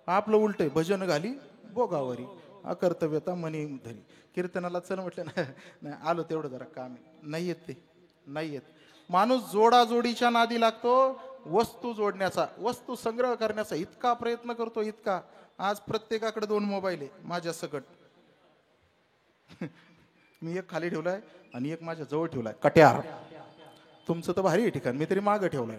आपलं उलट आहे, भजन घाली बोगावरी अकर्तव्यता मनी धरी. कीर्तनाला चल म्हटलं ना, नाही आलो तेवढं जरा काम आहे. नाही येत ते, नाही येत. माणूस जोडाजोडीच्या नादी लागतो. वस्तू जोडण्याचा, वस्तू संग्रह करण्याचा इतका प्रयत्न करतो, इतका. आज प्रत्येकाकडे 2 मोबाईल आहे माझ्या सकट. मी एक खाली ठेवलाय आणि एक माझ्या जवळ ठेवलाय. कट्यार. तुमचं तर भारी आहे ठिकाण, मी तरी मागं ठेवलंय.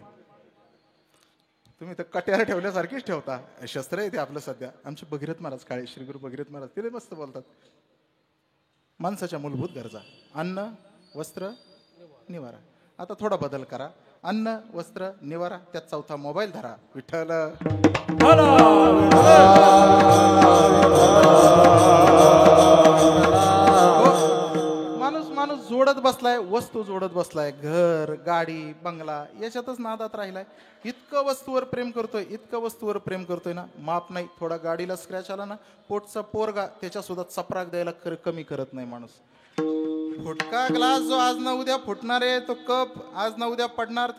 तुम्ही तर कट्यार ठेवल्यासारखीच ठेवता. शस्त्र आहे ते आपलं सध्या. आमचे भगीरथ महाराज, काळे श्री गुरु भगीरथ महाराज, तिथे मस्त बोलतात. माणसाच्या मूलभूत गरजा अन्न, वस्त्र, निवारा. आता थोडा बदल करा. अन्न, वस्त्र, निवारा, त्यात 4था मोबाईल धरा. विठ्ठल माणूस जोडत बसलाय, वस्तू जोडत बसलाय. घर, गाडी, बंगला याच्यातच नादात राहिलाय. इतकं वस्तूवर प्रेम करतोय ना, माप नाही. थोडा गाडीला स्क्रॅच आला ना, पोटचा पोरगा त्याच्या सुद्धा चपराक द्यायला कमी करत नाही माणूस. फुटका ग्लास जो आज ना उद्या फुटणार आहे, तो कप आज ना उद्या पडणार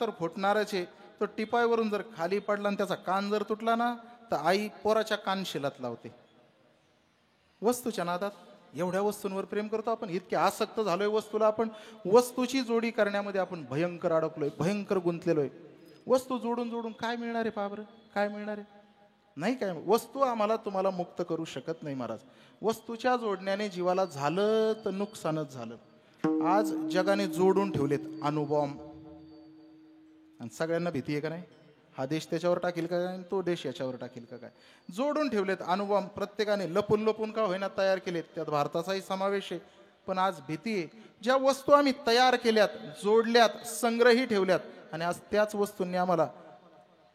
तर फुटणारच आहे. तो टिपाईवरून जर खाली पडला आणि त्याचा कान जर तुटला ना, तर आई पोराच्या कान शिलात लावते. वस्तूच्या नादात एवढ्या वस्तूंवर प्रेम करतो आपण, इतके आसक्त झालोय वस्तूला. आपण वस्तूची जोडी करण्यामध्ये आपण भयंकर अडकलोय, भयंकर गुंतलेलोय. वस्तू जोडून काय मिळणार आहे पाबर? काय मिळणार आहे? नाही काय. वस्तू आम्हाला तुम्हाला मुक्त करू शकत नाही महाराज. वस्तूच्या जोडण्याने जीवाला झालं तर नुकसानच झालं. आज जगाने जोडून ठेवलेत अणुबॉम्ब. आणि सगळ्यांना भीती आहे का नाही? हा देश त्याच्यावर टाकील का काय, तो देश याच्यावर टाकील का काय. जोडून ठेवलेत अणुबॉम्ब. प्रत्येकाने लपून का होईना तयार केलेत. त्यात भारताचाही समावेश आहे. पण आज भीती आहे. ज्या वस्तू आम्ही तयार केल्यात, जोडल्यात, संग्रही ठेवल्यात, आणि आज त्याच वस्तूंनी आम्हाला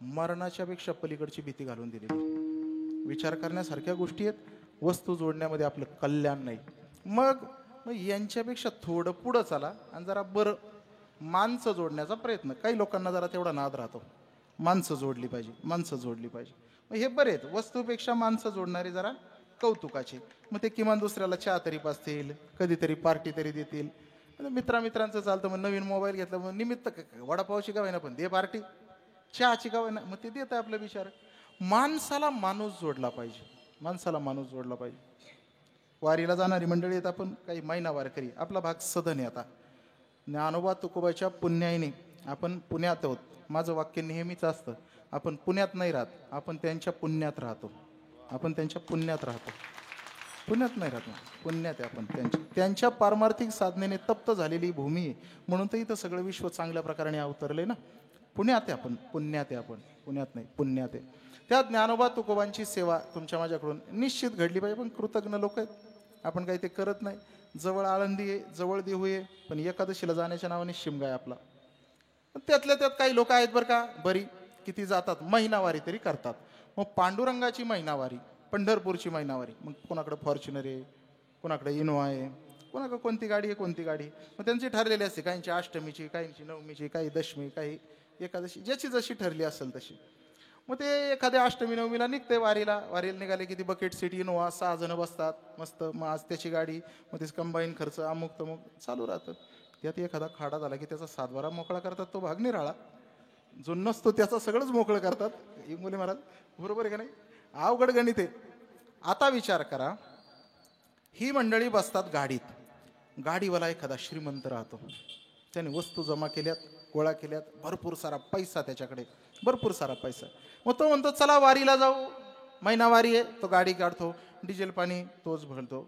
मरणाच्या पेक्षा पलीकडची भीती घालून दिलेली. विचार करण्यासारख्या गोष्टी आहेत. वस्तू जोडण्यामध्ये आपलं कल्याण नाही. मग यांच्यापेक्षा थोडं पुढं चला आणि जरा बरं माणसं जोडण्याचा प्रयत्न. काही लोकांना जरा तेवढा नाद राहतो, माणसं जोडली पाहिजे. मग हे बरे आहेत. वस्तूपेक्षा माणसं जोडणारे जरा कौतुकाचे. मग ते किमान दुसऱ्याला चहा तरी पाजतील, कधीतरी पार्टी तरी देतील. मित्रांचं चालतं. मग नवीन मोबाईल घेतला, मग निमित्त वडापावची का होईना पण दे पार्टी, चहाची का होईना, मग ते देत आहे आपलं विचार. माणसाला माणूस जोडला पाहिजे. वारीला जाणारी मंडळी आहेत आपण, काही महिना वारकरी. आपला भाग सदन आहे. आता ज्ञानोबा तुकोबाच्या पुण्याईने आपण पुण्यात आहोत. माझं वाक्य नेहमीच असतं, आपण पुण्यात नाही राहत, आपण त्यांच्या पुण्यात राहतो. पुण्यात नाही राहत ना, पुण्यात आहे आपण. त्यांच्या पारमार्थिक साधनेने तप्त झालेली भूमी आहे. म्हणून तर इथं सगळं विश्व चांगल्या प्रकारे अवतरले ना. पुण्यात आहे आपण, पुण्यात नाही, पुण्यात आहे. त्या ज्ञानोबा तुकोबांची सेवा तुमच्या माझ्याकडून निश्चित घडली पाहिजे. पण कृतज्ञ लोक आहेत, आपण काही ते करत नाही. जवळ आळंदी आहे, जवळ देहू आहे, पण एकादशीला जाण्याच्या नावाने शिमगा आहे आपला. त्यातल्या त्यात काही लोक आहेत बरं का, बरी किती जातात, महिनावारी तरी करतात. मग पांडुरंगाची महिनावारी, पंढरपूरची महिनावारी, मग कोणाकडे फॉर्च्युनर आहे, कोणाकडे इनोवा आहे, कोणाकडे कोणती गाडी. मग त्यांची ठरलेली असते, काहींची अष्टमीची, काहींची नवमीची, काही दशमी, काही एकादशी, ज्याची जशी ठरली असेल तशी. मग ते एखाद्या अष्टमी नवमीला निघते वारीला निघाले की ती बकेट सीट इनोवा 6 जण बसतात मस्त. मग आज त्याची गाडी, मग त्याचं कंबाईन खर्च अमुक तमुक चालू राहतं. त्यात एखादा खाडा झाला की त्याचा 7 मोकळा करतात, तो भाग निराळा. जो नसतो त्याचा सगळंच मोकळं करतात. इंगोले महाराज बरोबर आहे का नाही? अवघड गणित आहे. आता विचार करा, ही मंडळी बसतात गाडीत. गाडीवाला एखादा श्रीमंत राहतो, त्याने वस्तू जमा केल्यात, गोळा केल्यात, भरपूर सारा पैसा त्याच्याकडे, भरपूर सारा पैसा. मग तो म्हणतो चला वारीला जाऊ, महिनावारी आहे. तो गाडी काढतो, डिझेल पाणी तोच भरतो.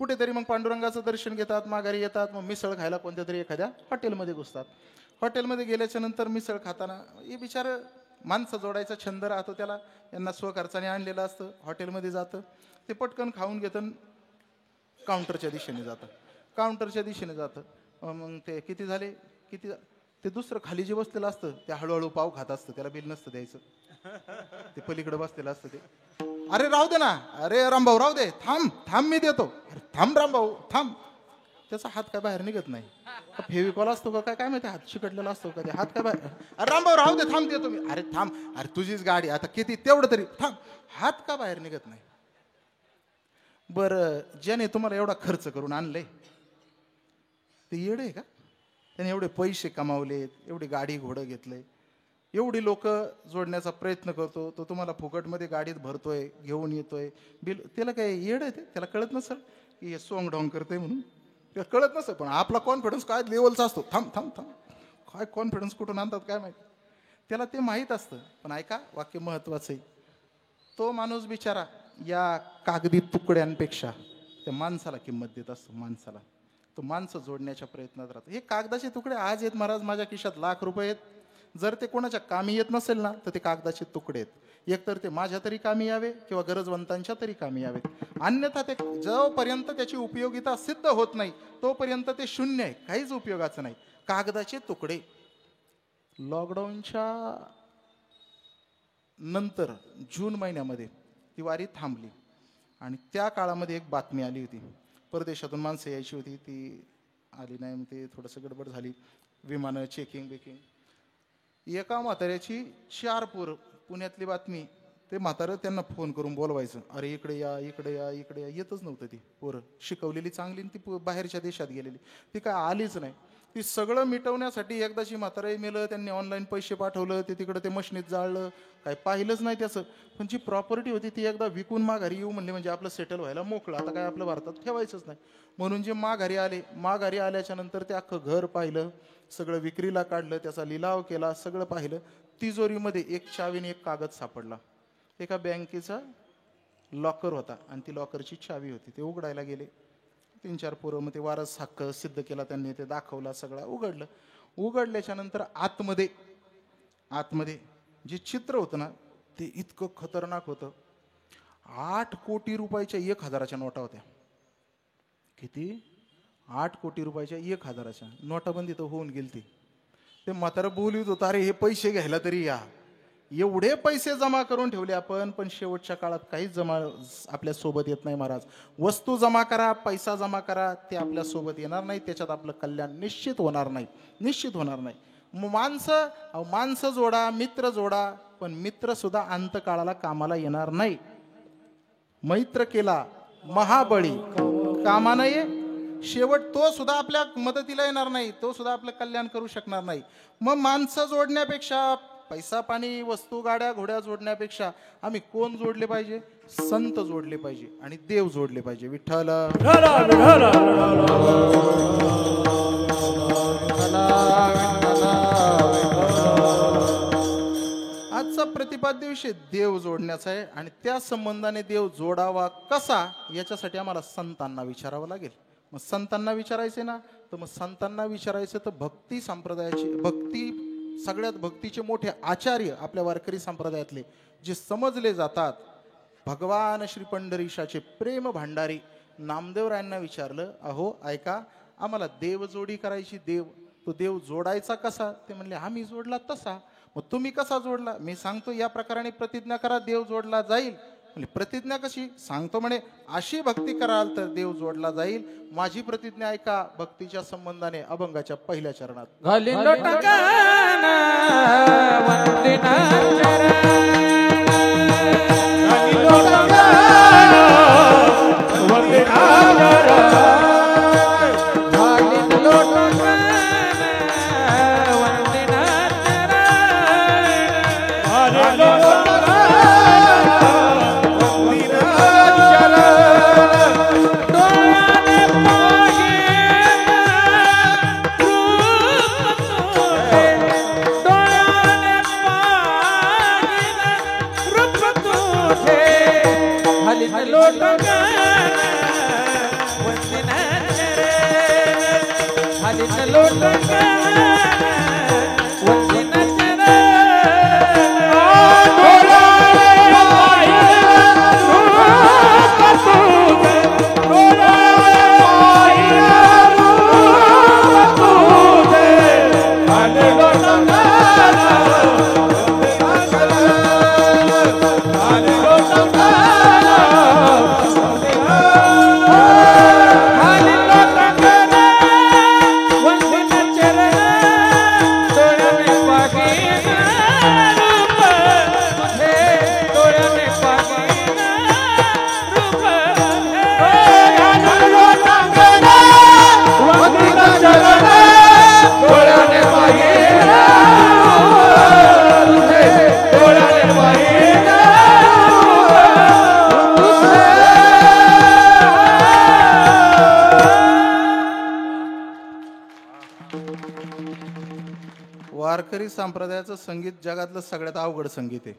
कुठेतरी मग पांडुरंगाचं दर्शन घेतात, माघारी येतात. मग मिसळ खायला कोणत्या तरी एखाद्या हॉटेलमध्ये घुसतात. हॉटेलमध्ये गेल्याच्या नंतर मिसळ खाताना हे बिचार माणसं जोडायचा छंद राहतो त्याला, यांना स्वखर्चाने आणलेलं असतं. हॉटेलमध्ये जातं, ते पटकन खाऊन घेतं, काउंटरच्या दिशेने जातं. मग ते किती झाले, ते दुसरं खाली जे बसलेलं असतं ते हळूहळू पाव खात असतं, त्याला बिल नसतं द्यायचं. ते पलीकडे बसलेलं असतं ते, अरे राहू दे ना, अरे रामभाऊ राहू दे, थांब थांब मी देतो, अरे थांब रामभाऊ थांब. त्याचा हात काय बाहेर निघत नाही, फेविकॉल असतो का काय काय माहिती, हात चिकटलेला असतो का ते, हात काय बाहेर, अरे रामभाऊ राहू दे थांब देतो मी, अरे थांब, अरे तुझीच गाडी आता किती तेवढं तरी थांब, हात का बाहेर निघत नाही. बरं ज्याने तुम्हाला एवढा खर्च करून आणलंय ते येडे आहे का? त्याने एवढे पैसे कमावलेत, एवढी गाडी घोडं घेतलंय, एवढी लोक जोडण्याचा प्रयत्न करतो, तो तुम्हाला फुकटमध्ये गाडीत भरतोय, घेऊन येतोय बिल, त्याला काय येड आहे ते? त्याला कळत नसेल की हे सोंग ढोंग करते म्हणून, त्याला कळत नसेल. पण आपला कॉन्फिडन्स काय लेवलचा असतो, थांब थांब थांब, काय कॉन्फिडन्स कुठून आणतात काय माहिती, त्याला ते माहीत असतं. पण ऐका, वाक्य महत्वाचं आहे. तो माणूस बिचारा या कागदी तुकड्यांपेक्षा त्या माणसाला किंमत देत असतो, माणसाला. तो माणसं जोडण्याच्या प्रयत्नात राहतो. हे कागदाचे तुकडे आज आहेत महाराज, माझ्या खिशात ₹1,00,000 आहेत, जर ते कोणाच्या कामी येत नसेल ना तर ते कागदाचे तुकडे आहेत. एकतर ते माझ्या तरी कामी यावे किंवा गरजवंतांच्या तरी कामी यावेत, अन्यथा ते जोपर्यंत त्याची उपयोगिता सिद्ध होत नाही तोपर्यंत ते शून्य आहे, काहीच उपयोगाचं नाही. कागदाचे तुकडे. लॉकडाऊनच्या नंतर जून महिन्यामध्ये ती वारी थांबली आणि त्या काळामध्ये एक बातमी आली होती, परदेशातून माणसं यायची होती, ती आली नाही, मग ते थोडंसं गडबड झाली, विमानं चेकिंग बेकिंग. एका म्हाताऱ्याची 4 पोरं, पुण्यातली बातमी, ते म्हातारं त्यांना फोन करून बोलवायचं, अरे इकडे या इकडे या इकडे या. येतच नव्हतं ती पोरं, शिकवलेली चांगली, ती बाहेरच्या देशात गेलेली, ती काय आलीच नाही. ती सगळं मिटवण्यासाठी एकदाची म्हातारही मेलं, त्यांनी ऑनलाईन पैसे पाठवलं, ते तिकडं ते मशनीत जाळलं, काय पाहिलंच नाही त्याचं. पण जी प्रॉपर्टी होती ती एकदा विकून माघारी येऊ म्हणले म्हणजे आपलं सेटल व्हायला मोकळं, आता काय आपल्या भारतात ठेवायचंच नाही. म्हणून जे माघारी आले, माघारी आल्याच्या नंतर ते अख्खं घर पाहिलं, सगळं विक्रीला काढलं, त्याचा लिलाव केला, सगळं पाहिलं. तिजोरीमध्ये एक चावीने एक कागद सापडला, एका बँकेचा लॉकर होता आणि ती लॉकरची चावी होती. ते उघडायला गेले, 3-4 पोरं, मग ते वारस हक्क सिद्ध केला त्यांनी, ते दाखवला, सगळं उघडलं. उघडल्याच्या नंतर आतमध्ये जे चित्र होतं ना ते इतकं खतरनाक होतं. 8 कोटी रुपयाच्या 1,000च्या नोटा होत्या. किती? 8 कोटी रुपयाच्या 1,000च्या. नोटाबंदी तर होऊन गेली. ते म्हातारं बोलत होतं, अरे हे पैसे घ्यायला तरी या, एवढे पैसे जमा करून ठेवले आपण, पण शेवटच्या काळात काहीच जमा आपल्या सोबत येत नाही महाराज. वस्तू जमा करा, पैसा जमा करा, ते आपल्या सोबत येणार नाही, त्याच्यात आपलं कल्याण निश्चित होणार नाही, निश्चित होणार नाही. माणसं जोडा, मित्र जोडा, पण मित्र सुद्धा अंतकाळाला कामाला येणार नाही. मैत्र केला महाबळी कामानं ये, शेवट तो सुद्धा आपल्या मदतीला येणार नाही, तो सुद्धा आपलं कल्याण करू शकणार नाही. मग माणसं जोडण्यापेक्षा, पैसा पाणी वस्तू गाड्या घोड्या जोडण्यापेक्षा आम्ही कोण जोडले पाहिजे? संत जोडले पाहिजे आणि देव जोडले पाहिजे. विठ्ठल आजचा प्रतिपाद्य विषय देव जोडण्याचा आहे आणि त्या संबंधाने देव जोडावा कसा याच्यासाठी आम्हाला संतांना विचारावं लागेल. मग संतांना विचारायचे ना, तर मग संतांना विचारायचं तर भक्ती संप्रदायाची, सगळ्यात भक्तीचे मोठे आचार्य आपल्या वारकरी संप्रदायातले जे समजले जातात, भगवान श्री पंढरीशाचे प्रेम भांडारी नामदेवरायांना विचारलं, अहो ऐका, आम्हाला देव जोडी करायची, तो देव जोडायचा कसा? ते म्हणले, आम्ही जोडला तसा. मग तुम्ही कसा जोडला? मी सांगतो, या प्रकाराने प्रतिज्ञा करा, देव जोडला जाईल. म्हणजे प्रतिज्ञा कशी? सांगतो म्हणे, अशी भक्ती कराल तर देव जोडला जाईल. माझी प्रतिज्ञा ऐका, भक्तीच्या संबंधाने अभंगाच्या पहिल्या चरणात. Hallelujah. वारकरी संप्रदायाचं संगीत जगातलं सगळ्यात अवघड संगीत आहे.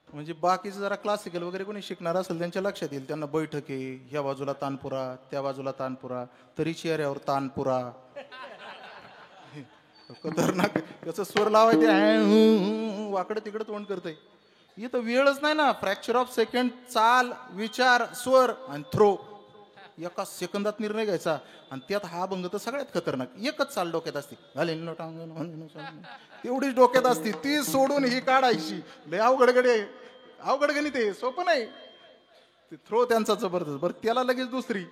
म्हणजे बाकीचं जरा क्लासिकल वगैरे कोणी शिकणार असेल त्यांच्या लक्षात येईल. त्यांना बैठक आहे, ह्या बाजूला तानपुरा, त्या बाजूला तानपुरा, तरी चेहऱ्यावर तानपुरा. खतरनाक त्याचं स्वर लावायचे, वाकडं तिकडं तोंड करतंय. इथं वेळच नाही ना. फ्रॅक्चर ऑफ सेकंड, चाल, विचार, स्वर आणि थ्रो एका सेकंदात निर्णय घ्यायचा. आणि त्यात हा अभंग तर सगळ्यात खतरनाक. एकच चाल डोक्यात असते, तेवढीच डोक्यात असते, ती सोडून ही काढायची. लय अवघड गणित आहे, सोपं नाही. ते थ्रो त्यांचा जबरदस्त. बरं त्याला लगेच दुसरी,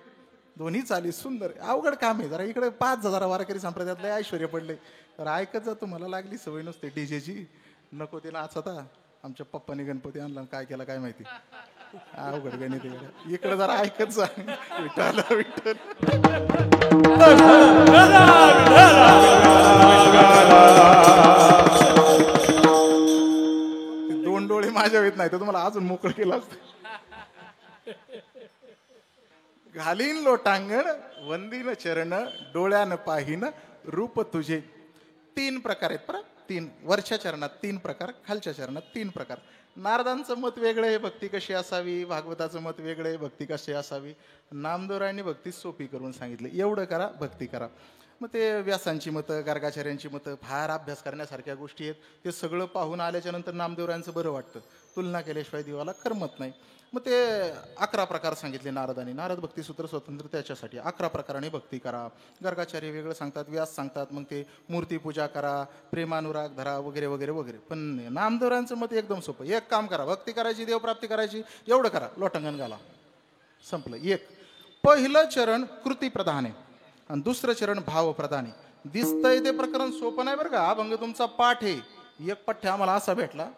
दोन्ही चाली सुंदर. अवघड काम आहे. जरा इकडे 5,000 वारकरी संप्रदायात लय ऐश्वर्य पडले. तर ऐकत जातो. मला लागली सवय नसते डीजेची. नको ते नाचता. आमच्या पप्पाने गणपती आणला, काय केला काय माहिती. अवघड गणित इकडे जरा ऐकत जा. विठ्ठल विठ्ठल. दोन डोळे माझ्या येत नाही तर तुम्हाला अजून मोकळं केलं असतं. घालीन लोटांगण, वंदीन चरण, डोळ्यानं पाहिन रूप तुझे. 3 प्रकार आहेत. परत 3. वरच्या चरणात 3 प्रकार, खालच्या चरणात 3 प्रकार. नारदांचं मत वेगळं आहे, भक्ती कशी असावी. भागवताचं मत वेगळं आहे, भक्ती कशी असावी. नामदेवरायांनी भक्ती सोपी करून सांगितलं, एवढं करा, भक्ती करा. मग ते व्यासांची मतं, गार्गाचार्यांची मतं, फार अभ्यास करण्यासारख्या गोष्टी आहेत. ते सगळं पाहून आल्याच्या नंतर नामदेवरायांचं बरं वाटतं. तुलना केल्याशिवाय देवाला करमत नाही. मग ते 11 प्रकार सांगितले नारदांनी. नारद भक्तीसूत्र स्वतंत्र त्याच्यासाठी 11 प्रकाराने भक्ती करा. गर्गाचार्य वेगळं सांगतात, व्यास सांगतात. मग ते मूर्तीपूजा करा, प्रेमानुराग धरा, वगैरे वगैरे वगैरे. पण नामदेवरांचं मत एकदम सोपं. एक काम करा, भक्ती करायची, देवप्राप्ती करायची, एवढं करा, लोटांगण घाला, संपलं. पहिलं चरण कृती प्रधान आहे आणि दुसरं चरण भाव प्रधान आहे. दिसतंय ते प्रकरण सोपं नाही बरं का. अभंग तुमचा पाठ आहे. एक पठ्ठ्या आम्हाला असा भेटला,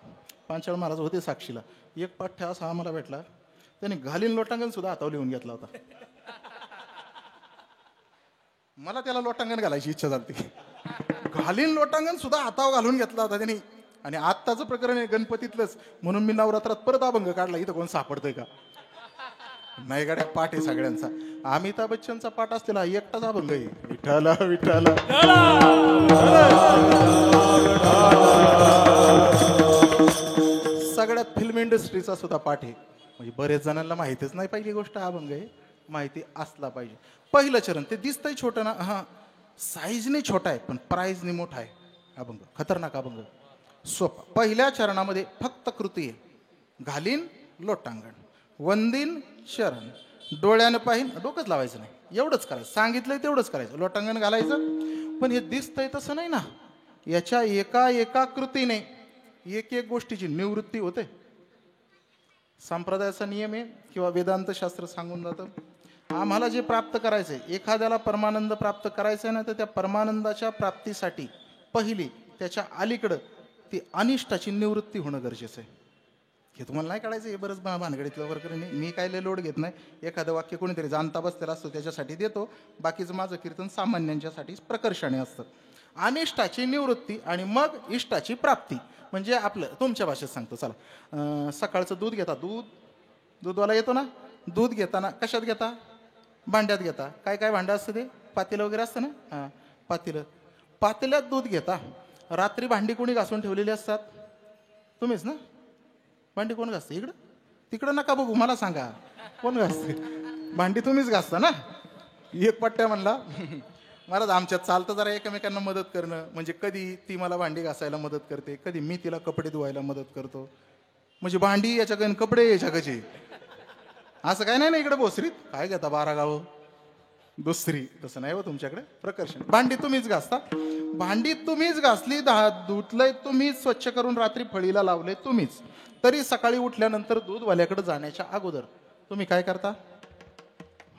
पांचाळ महाराज होते साक्षीला. एक पठ्ठ्या असा आम्हाला भेटला, त्याने घालीन लोटांगण सुद्धा हातावर लिहून घेतला होता. मला त्याला लोटांगण घालायची इच्छा झाली. घालीन लोटांगण सुद्धा हातावर घालून घेतला होता त्यांनी. आणि आत्ताचं प्रकरण आहे गणपतीतलंच, म्हणून मी नवरात्रात परत अभंग काढला. इथं कोण सापडतंय का? नाही गाड्या, पाठ आहे सगळ्यांचा. अमिताभ बच्चनचा पाठ असलेला एकटाच अभंग आहे, विठ्ठल विठ्ठल. सगळ्यात फिल्म इंडस्ट्रीचा सुद्धा पाठ आहे. म्हणजे बरेच जणांना माहितीच नाही. पहिली गोष्ट अभंग आहे, माहिती असला पाहिजे. पहिलं चरण ते दिसतंय छोटं ना, हा साईजने छोटा आहे पण प्राईजने मोठा आहे. अभंग खतरनाक अभंग, सोपा. पहिल्या चरणामध्ये फक्त कृती आहे. घालीन लोटांगण, वंदीन शरण, डोळ्यानं पाहिन, डोकंच लावायचं नाही, एवढंच करायचं. सांगितलंय तेवढंच करायचं. लोटांगण घालायचं. पण हे दिसतंय तसं नाही ना. याच्या एका कृतीने एक गोष्टीची निवृत्ती होते. संप्रदायाचा नियम आहे किंवा वेदांत शास्त्र सांगून जातं, आम्हाला जे प्राप्त करायचंय, एखाद्याला परमानंद प्राप्त करायचंय ना, तर त्या परमानंदाच्या प्राप्तीसाठी पहिली त्याच्या अलीकडं ती अनिष्टाची निवृत्ती होणं गरजेचं आहे. हे तुम्हाला नाही कळायचं. हे बरंच भानगडीतलं वगैरे नाही. मी काय लोड घेत नाही. एखादं वाक्य कोणीतरी जाणता बसलेला असतो त्याच्यासाठी देतो. बाकीचं माझं कीर्तन सामान्यांच्यासाठी प्रकर्षाने असतं. अनिष्टाची निवृत्ती आणि मग इष्टाची प्राप्ती. म्हणजे आपलं तुमच्या भाषेत सांगतो चला. सकाळचं दूध घेता, दूधवाला येतो ना, दूध घेताना कशात घेता? भांड्यात घेता. काय काय भांडं असतं ते? पातेलं वगैरे असतं ना, हां पातेलं. पातेल्यात दूध घेता. रात्री भांडी कोणी घासून ठेवलेली असतात? तुम्हीच ना. भांडी कोण घासते? इकडं तिकडं नका बघू, मला सांगा कोण घासते भांडी? तुम्हीच घासता ना. एक पट्ट्या म्हणला महाराज आमच्यात चालतं जरा एकमेकांना मदत करणं. म्हणजे कधी ती मला भांडी घासायला मदत करते, कधी मी तिला कपडे धुवायला मदत करतो. म्हणजे भांडी याच्याकडे, कपडे याच्याकडे, असं काय नाही ना. इकडे भोसरीत काय घेता 12 गावं दुसरी, तसं नाही हो तुमच्याकडे. प्रकर्षण. भांडी तुम्हीच घासता. भांडी तुम्हीच घासली, धुतलंय तुम्हीच, स्वच्छ करून रात्री फळीला लावले तुम्हीच. तरी सकाळी उठल्यानंतर दूधवाल्याकडे जाण्याच्या अगोदर तुम्ही काय करता?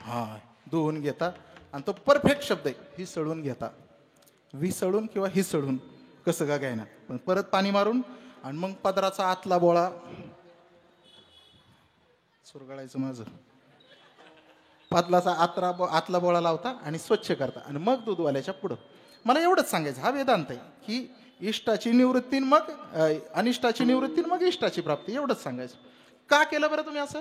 हा धुवून घेता. आणि तो परफेक्ट शब्द आहे, हिसळून घेता. विसळून किंवा हिसळून कसं का घ्यायना, पण परत पाणी मारून. आणि मग पदराचा आतला बोळा सुरगळायचं माझं. पातलाचा आतला बोळा लावता आणि स्वच्छ करता आणि मग दूधवाल्याच्या पुढं. मला एवढंच सांगायचं, हा वेदांत आहे की इष्टाची निवृत्ती मग अनिष्टाची निवृत्ती मग इष्टाची प्राप्ती. एवढंच सांगायचं. का केलं बरं तुम्ही असं?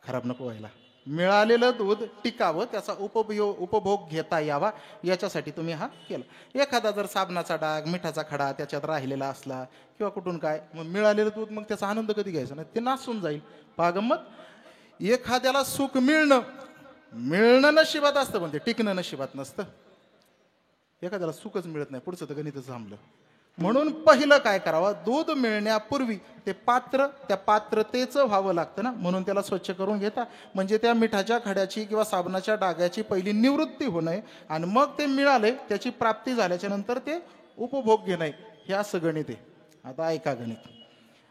खराब नको व्हायला. मिळालेलं दूध टिकावं, त्याचा उपभोग घेता यावा, याच्यासाठी तुम्ही हा केला. एखादा जर साबणाचा डाग, मिठाचा खडा त्याच्यात राहिलेला असला किंवा कुठून काय, मग मिळालेलं दूध मग त्याचा आनंद कधी घ्यायचा नाही, ते नासून जाईल. पहा गंमत. एखाद्याला सुख मिळणं नशिबात असतं, पण ते टिकणं नशिबात नसतं. एखाद्याला सुखच मिळत नाही, पुढचं तर गणितच थांबलं. म्हणून पहिलं काय करावं, दूध मिळण्यापूर्वी ते पात्र त्या पात्रतेचं व्हावं लागतं ना, म्हणून त्याला स्वच्छ करून घेता, म्हणजे त्या मिठाच्या खड्याची किंवा साबणाच्या डागाची पहिली निवृत्ती होणं आणि मग ते मिळाले त्याची प्राप्ती झाल्याच्या नंतर ते उपभोग घेणं, हे असं गणित आहे. आता ऐका गणित.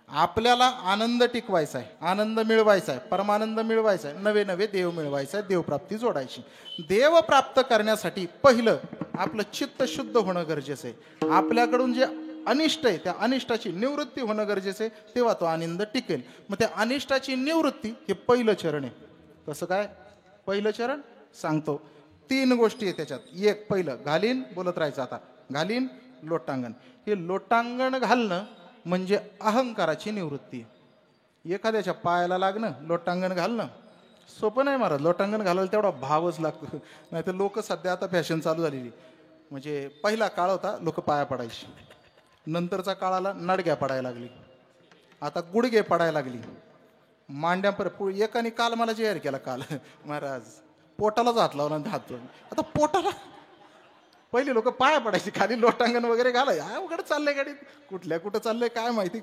आपल्याला आनंद टिकवायचा आहे, आनंद मिळवायचा आहे, परमानंद मिळवायचा आहे, नवे नवे देव मिळवायचा आहे, देवप्राप्ती जोडायची. देव प्राप्त करण्यासाठी पहिलं आपलं चित्त शुद्ध होणं गरजेचं आहे. आपल्याकडून जे अनिष्ट आहे त्या अनिष्टाची निवृत्ती होणं गरजेचं आहे, तेव्हा तो आनंद टिकेल. मग त्या अनिष्टाची निवृत्ती हे पहिलं चरण आहे. कसं काय पहिलं चरण सांगतो. 3 गोष्टी आहे त्याच्यात. एक पहिलं घालीन, बोलत राहायचं आता, घालीन लोटांगण. हे लोटांगण घालणं म्हणजे अहंकाराची निवृत्ती. एखाद्याच्या पायाला लागणं, लोटांगण घालणं सोपं नाही महाराज. लोटांगण घालायला तेवढा भावच लागतो. नाही तर लोक सध्या आता फॅशन चालू झालेली, म्हणजे पहिला काळ होता लोक पाया पडायची, नंतरचा काळ आला नडग्या पडायला लागली, आता गुडघे पडायला लागली, मांड्या एकाने काल मला जाहीर केला काल महाराज पोटालाच हात लावला, हात आता पोटाला. पहिले लोक पाया पडायचे, खाली लोटांगण वगैरे घालाय. अवघड चाललंय गाडीत, कुठं चाललंय काय माहिती.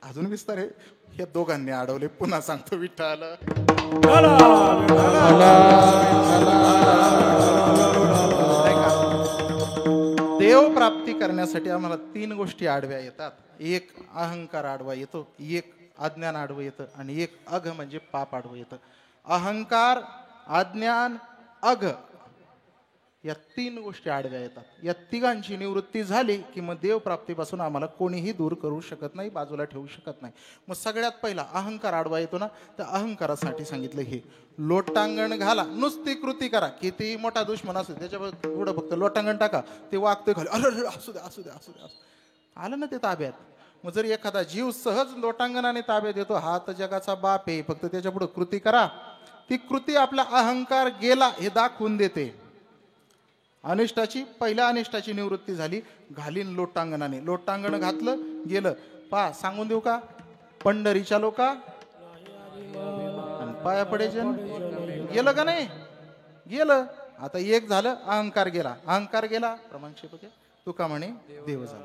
अजून विस्तार आहे. हे दोघांनी अडवले. पुन्हा सांगतो विठ्ठल. देव प्राप्ती करण्यासाठी आम्हाला 3 गोष्टी आडव्या येतात. एक अहंकार आडवा येतो, एक अज्ञान आडवं येतं आणि एक अघ म्हणजे पाप आडवं येतं. अहंकार, अज्ञान, अघ या 3 गोष्टी आडव्या येतात. या तिघांची निवृत्ती झाली की मग देवप्राप्तीपासून आम्हाला कोणीही दूर करू शकत नाही, बाजूला ठेवू शकत नाही. मग सगळ्यात पहिला अहंकार आडवा येतो ना, तर अहंकारासाठी सांगितलं हे लोटांगण घाला. नुसती कृती करा, किती मोठा दुश्मन असतो त्याच्या पुढं फक्त लोटांगण टाका, ते वागतोय खाली, अरे असू दे असू दे असू दे, आलं ना ते ताब्यात. मग जर एखादा जीव सहज लोटांगणाने ताब्यात येतो, हा तर जगाचा बाप आहे, फक्त त्याच्या पुढे कृती करा. ती कृती आपला अहंकार गेला हे दाखवून देते. अनिष्टाची पहिल्या अनिष्टाची निवृत्ती झाली, घालीन लोटांगणाने. लोटांगण घातलं गेलं. पा सांगून देऊ का, पंढरीच्या लोका पाया पडायचे गेलं का नाही, गेलं. आता एक झालं, अहंकार गेला. अहंकार गेला, प्रमाणक्षेपक तुका म्हणे देव झाला.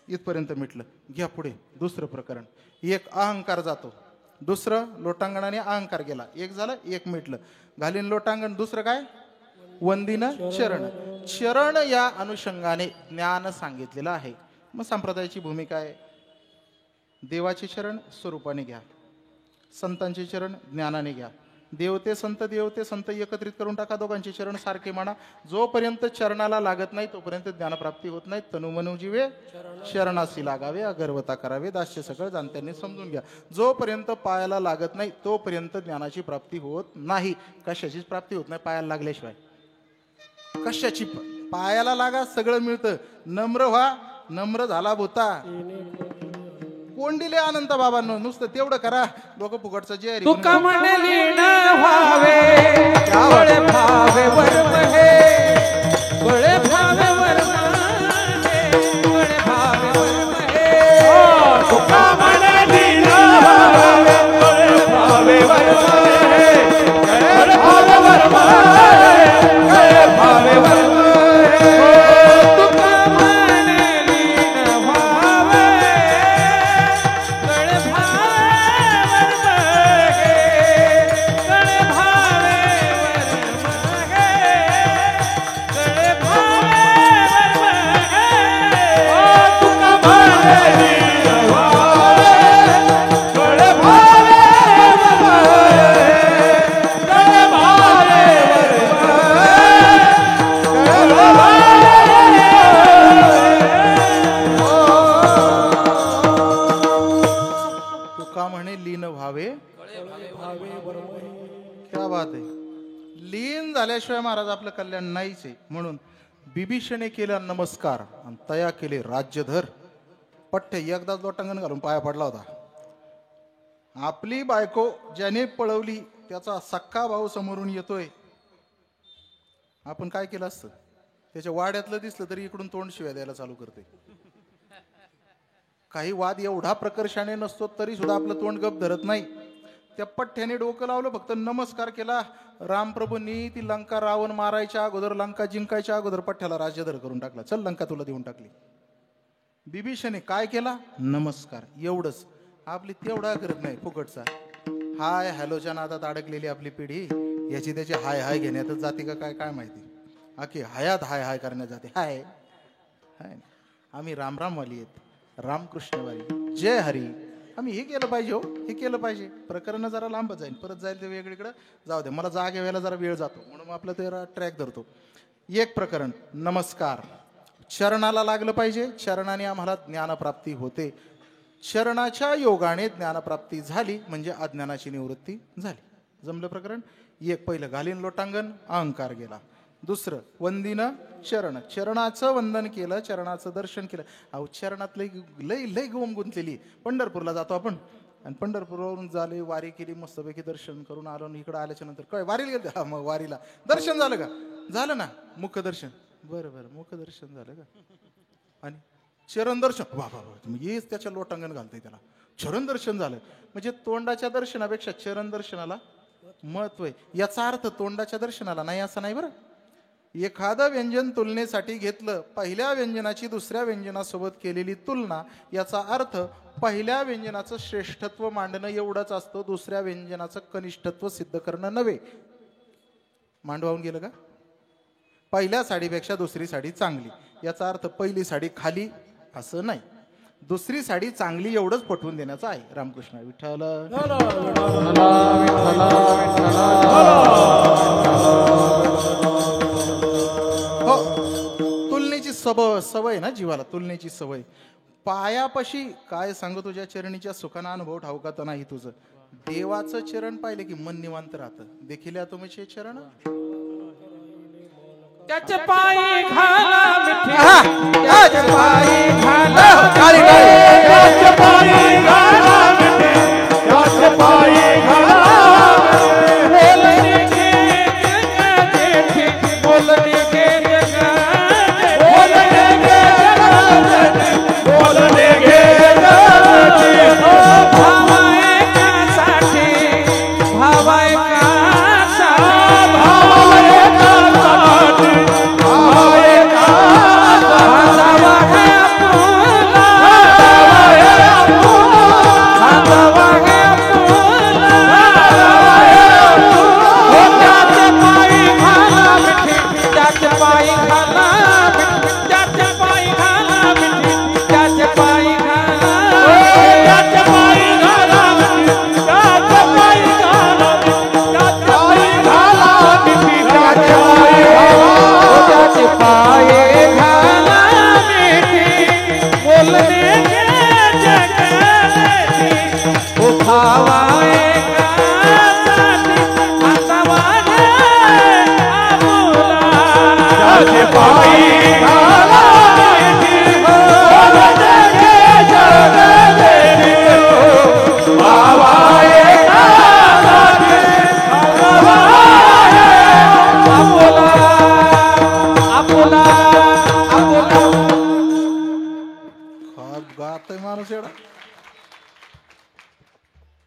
इथपर्यंत मिटलं. घ्या पुढे दुसरं प्रकरण. एक अहंकार जातो, दुसरं लोटांगणाने अहंकार गेला. एक झालं, एक मिटलं. घालीन लोटांगण. दुसरं काय, वंदिन चरण. चरण या अनुषंगाने ज्ञान सांगितलेलं आहे. मग संप्रदायाची भूमिका आहे, देवाचे चरण स्वरूपाने घ्या, संतांचे चरण ज्ञानाने घ्या. देवते संत एकत्रित करून टाका, दोघांचे चरण सारखे म्हणा. जोपर्यंत चरणाला लागत नाही तोपर्यंत ज्ञानप्राप्ती होत नाही. तनुमनु जीवे चरणासी लागावे, अगर्वता करावे, दास्य सकळ जाणत्यांनी समजून घ्या. जोपर्यंत पायाला लागत नाही तोपर्यंत ज्ञानाची प्राप्ती होत नाही. कशाचीच प्राप्ती होत नाही पायाला लागल्याशिवाय. कशाची, पायाला लागा सगळं मिळतं. नम्र व्हा, नम्र झाला भूता. कोण दिले अनंत बाबांनो, नुसतं तेवढं करा, लोक फुकटचं जे तुका म्हणे लीन व्हावे, बळे भावे वर्महे, बळे भावे वर्महे, बळे भावे वर्महे. तुका म्हणे लीन व्हावे, बळे भावे वर्महे, बळे भावे वर्महे, बळे भावे वर्महे. तुका म्हणे लीन व्हावे, बळे भावे वर्महे, बळे भावे वर्महे, बळे भावे वर्महे. तुका म्हणे लीन व्हावे, बळे भावे वर्महे, बळे भावे तुका म्हणे लीन व्हावे. क्या बात आहे. लीन झाल्याशिवाय महाराज आपलं कल्याण नाहीच आहे. म्हणून बिभीषणे केला नमस्कार आणि तया केले राज्यधर. पठ्ठ एकदाच लोटांगण घालून पाया पडला होता. आपली बायको ज्याने पळवली त्याचा सक्का भाऊ समोरून येतोय, आपण काय केलं असतं? त्याच्या वाड्यातलं दिसलं तरी इकडून तोंड शिव्या द्यायला चालू करते. काही वाद एवढा प्रकर्षाने नसतो तरी सुद्धा आपलं तोंड गप धरत नाही. त्या पठ्ठ्याने डोकं लावलं, फक्त नमस्कार केला. रामप्रभूंनी ती लंका रावण मारायच्या अगोदर, लंका जिंकायच्या अगोदर पठ्ठ्याला राज्यधर करून टाकला. चल लंका तुला देऊन टाकली. बिभीषणे काय केला? नमस्कार, एवढंच. आपली तेवढा करत नाही फुकटचा. हाय हॅलोच्या नादात अडकलेली आपली पिढी याची त्याची हाय हाय घेण्यातच जाते का काय काय माहिती. आखी हयात हाय हाय करण्यात जाते. हाय हाय आम्ही रामरामवाली आहेत, रामकृष्णवाली, जय हरी. आम्ही हे केलं पाहिजे, हो हे केलं पाहिजे. प्रकरण जरा लांब जाईल, परत जाईल ते वेगळीकडे. जाऊ दे, मला जागे वेळेला जरा वेळ जातो म्हणून मग आपलं ते ट्रॅक धरतो. एक प्रकरण, नमस्कार. चरणाला लागलं पाहिजे. चरणाने आम्हाला ज्ञानप्राप्ती होते. चरणाच्या योगाने ज्ञानप्राप्ती झाली म्हणजे अज्ञानाची निवृत्ती झाली. जमलं प्रकरण. एक, पहिलं घालीन लोटांगण, अहंकार गेला. दुसरं, वंदिन चरण, चरणाचं वंदन केलं, चरणाचं दर्शन केलं. अहो चरणात लय लय लय गोम गुंतलेली. पंढरपूरला जातो आपण आणि पंढरपूरवरून झाले, वारी केली, मस्तपैकी दर्शन करून आलो. इकडं आल्याच्या नंतर काय वारीला गेलं? हा मग वारीला दर्शन झालं का? झालं ना, मुखदर्शन. बरं बरं, मुखदर्शन झालं का? आणि चरण दर्शन, वा वा वा, हेच त्याच्या लोटांगण घालतंय त्याला. चरण दर्शन झालं म्हणजे तोंडाच्या दर्शनापेक्षा चरण दर्शनाला महत्व आहे. याचा अर्थ तोंडाच्या दर्शनाला नाही असं नाही बरं. एखादं व्यंजन तुलनेसाठी घेतलं, पहिल्या व्यंजनाची दुसऱ्या व्यंजनासोबत केलेली तुलना, याचा अर्थ पहिल्या व्यंजनाचं श्रेष्ठत्व मांडणं एवढंच असतं, दुसऱ्या व्यंजनाचं कनिष्ठत्व सिद्ध करणं नव्हे. मांडवाहून गेलं का? पहिल्या साडीपेक्षा दुसरी साडी चांगली, याचा अर्थ पहिली साडी खाली असं नाही, दुसरी साडी चांगली एवढंच पटवून देण्याचं आहे. रामकृष्ण विठ्ठल. हो, तुलनेची सवय ना जीवाला, तुलनेची सवय. पायापाशी काय सांगू, तुझ्या चरणीच्या सुखाना अनुभव ठाऊका तर नाही तुझं. देवाचं चरण पाहिले की मन निवांत राहतं. देखील तुमचे चरण त्याचे पायी घाला मिठी, त्याचे पायी घाला, त्याचे पायी घाला मिठी, त्याचे पायी घाला. बोलणे के जगाजेठी, बोलणे के जगाजेठी, बोलणे गे जगाजेठी, बोलणे गे जगाजेठी. भावायकासाठी, भावायकासाठी,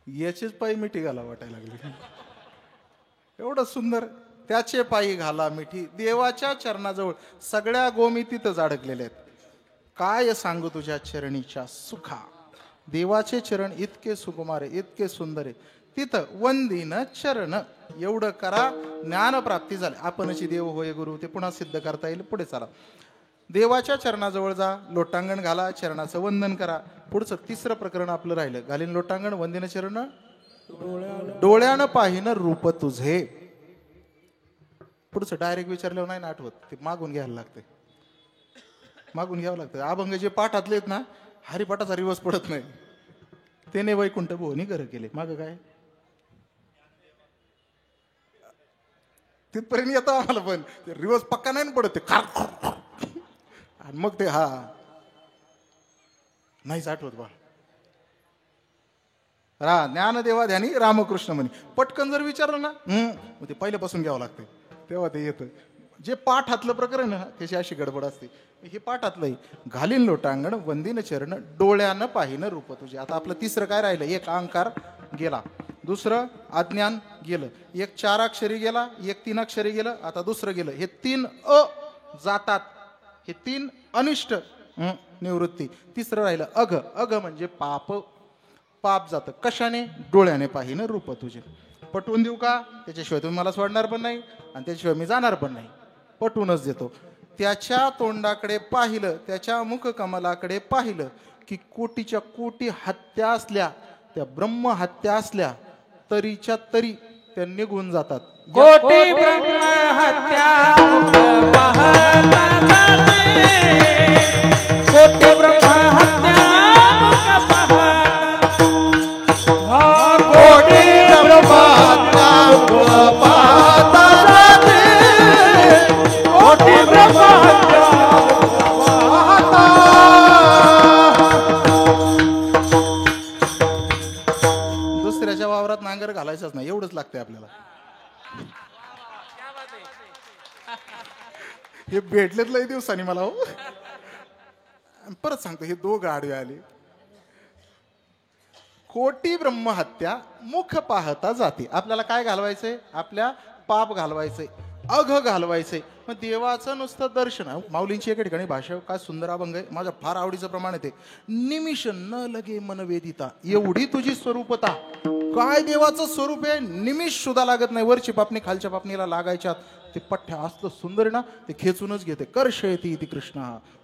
याचीच पायी मिठी घाला वाटायला लागली. एवढं सुंदर. त्याचे पायी घाला मिठी, देवाच्या चरणाजवळ सगळ्या गोमी तिथंच अडकलेल्या आहेत. काय सांगू तुझ्या चरणीच्या सुखा. देवाचे चरण इतके सुकुमार आहे, इतके सुंदर आहे. तिथं वंदिन चरण एवढं करा, ज्ञानप्राप्ती झाली. आपणची देव होय गुरु, ते पुन्हा सिद्ध करता येईल. पुढे चला, देवाच्या चरणाजवळ जा, लोटांगण घाला, चरणाचं वंदन करा. पुढचं तिसरं प्रकरण आपलं राहिलं. घालीन लोटांगण, वंदिन चरण, डोळ्यानं पाहिनं रूप तुझे. पुढचं डायरेक्ट विचारल्यावर नाही ना आठवत, ते मागून घ्यायला लागते, मागून घ्यावं लागतं. अभंग जे पाठातले आहेत ना, हरिपाठाचा रिवर्स पडत नाही. तेने वैकुंठ भुवनी घर केले, माग काय तिथपर्यंत येतं आम्हाला, पण ते रिवर्स पक्का नाही पडत, ते खार आणि मग ते हा नाहीच आठवत बा. ज्ञानदेवा ध्यानी रामकृष्ण म्हणे. पटकन जर विचारलं ना मग ते पहिल्यापासून घ्यावं लागतं, तेव्हा ते येतं. जे पाठातलं प्रकरण ना त्याची अशी गडबड असते. हे पाठातलंही घालीन लोटांगण वंदीन चरण डोळ्यानं पाहिनं रूप तुझे. आता आपलं तिसरं काय राहिलं? एक अहंकार गेला, दुसरं अज्ञान गेलं, एक 4 अक्षरी गेला, एक 3 अक्षरी गेलं, आता दुसरं गेलं. हे 3 जातात, हे 3 अनिष्ट निवृत्ती. तिसरं राहिलं अघ. अघ म्हणजे पाप जातं. कशाने? डोळ्याने पाहिनं रूप तुझे. पटवून देऊ का? त्याच्याशिवाय तुम्ही मला सोडणार पण नाही आणि त्याच्याशिवाय मी जाणार पण नाही. पटवूनच देतो. त्याच्या तोंडाकडे पाहिलं, त्याच्या मुखकमलाकडे पाहिलं की कोटीच्या कोटी हत्या असल्या, त्या ब्रह्म हत्या असल्या तरीच्या तरी त्या निघून जातात. कोटी ब्रह्म हत्या पाहता जाते, कोटी ब्रह्म हत्या कोटी ब्रह्म हत्या पाहता जाते, कोटी ब्रह्म हत्या पाहता. दुसऱ्याच्या वावरात नांगर घालायचंच नाही, एवढंच लागतंय आपल्याला. हे भेटलेत लई दिवसांनी मला. हो परत सांगतो, हे 2 आडवे आले. कोटी ब्रह्महत्या मुख पाहता जाते. आपल्याला काय घालवायचंय? आपल्या पाप घालवायचंय, अघ घालवायचंय. मग देवाचं नुसतं दर्शन. माऊलींची एका ठिकाणी भाषा काय सुंदर अभंग आहे, माझ्या फार आवडीचं प्रमाण आहे ते. निमिष न लगे मन वेदिता, एवढी तुझी स्वरूपता. काय देवाचं स्वरूप आहे, निमिष सुद्धा लागत नाही. वरची पापणी खालच्या पापणीला लागायच्यात. ते पठ्ठ्या असलं सुंदर ना, ते खेचूनच घेते. कर्षयती ती कृष्ण,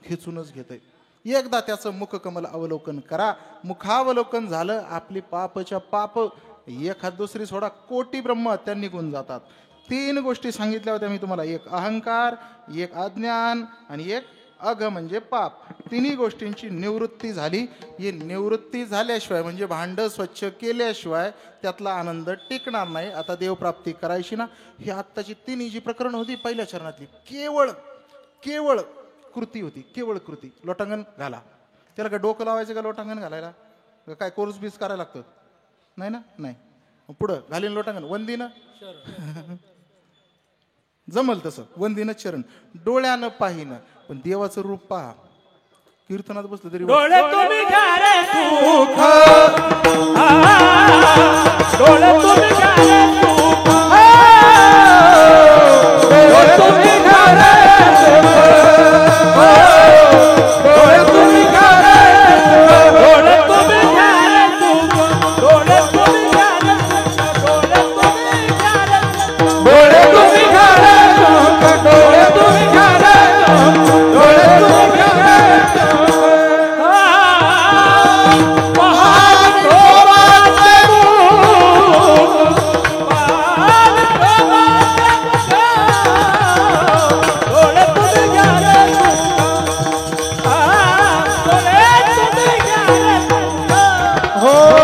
कृष्णा घेते. एकदा त्याचं मुखकमल अवलोकन करा. मुखावलोकन झालं, आपली पापच्या पाप एखाद दुसरी सोडा, कोटी ब्रह्महत्या निघून जातात. 3 गोष्टी सांगितल्या होत्या मी तुम्हाला. एक अहंकार, एक अज्ञान आणि एक अघ म्हणजे पाप. 3 गोष्टींची निवृत्ती झाली. ही निवृत्ती झाल्याशिवाय म्हणजे भांड स्वच्छ केल्याशिवाय त्यातला आनंद टिकणार नाही. आता देवप्राप्ती करायची ना, ही आत्ताची 3 जी प्रकरण होती पहिल्या चरणातली, केवळ कृती होती. केवळ कृती. लोटांगण घाला. त्याला काय डोकं लावायचं का लोटांगण घालायला? काय कोर्स बीस करायला लागतं? नाही ना. नाही. पुढं घालीन लोटांगण वंदीनं जमल तसं. वंदीनं चरण डोळ्यानं पाहिनं. पण देवाचं रूप पहा. कीर्तनात बसलं तरी डोळे तुम्ही घ्या रे सुख, डोळे तुम्ही घ्या रे सुख, डोळे तुम्ही घ्या रे सुख, डोळे तुम्ही घ्या रे सुख, डोळे तुम्ही घ्या रे सुख, डोळे तुम्ही घ्या रे सुख, डोळे तुम्ही घ्या रे सुख, डोळे तुम्ही घ्या रे सुख, डोळे तुम्ही घ्या रे सुख. Go,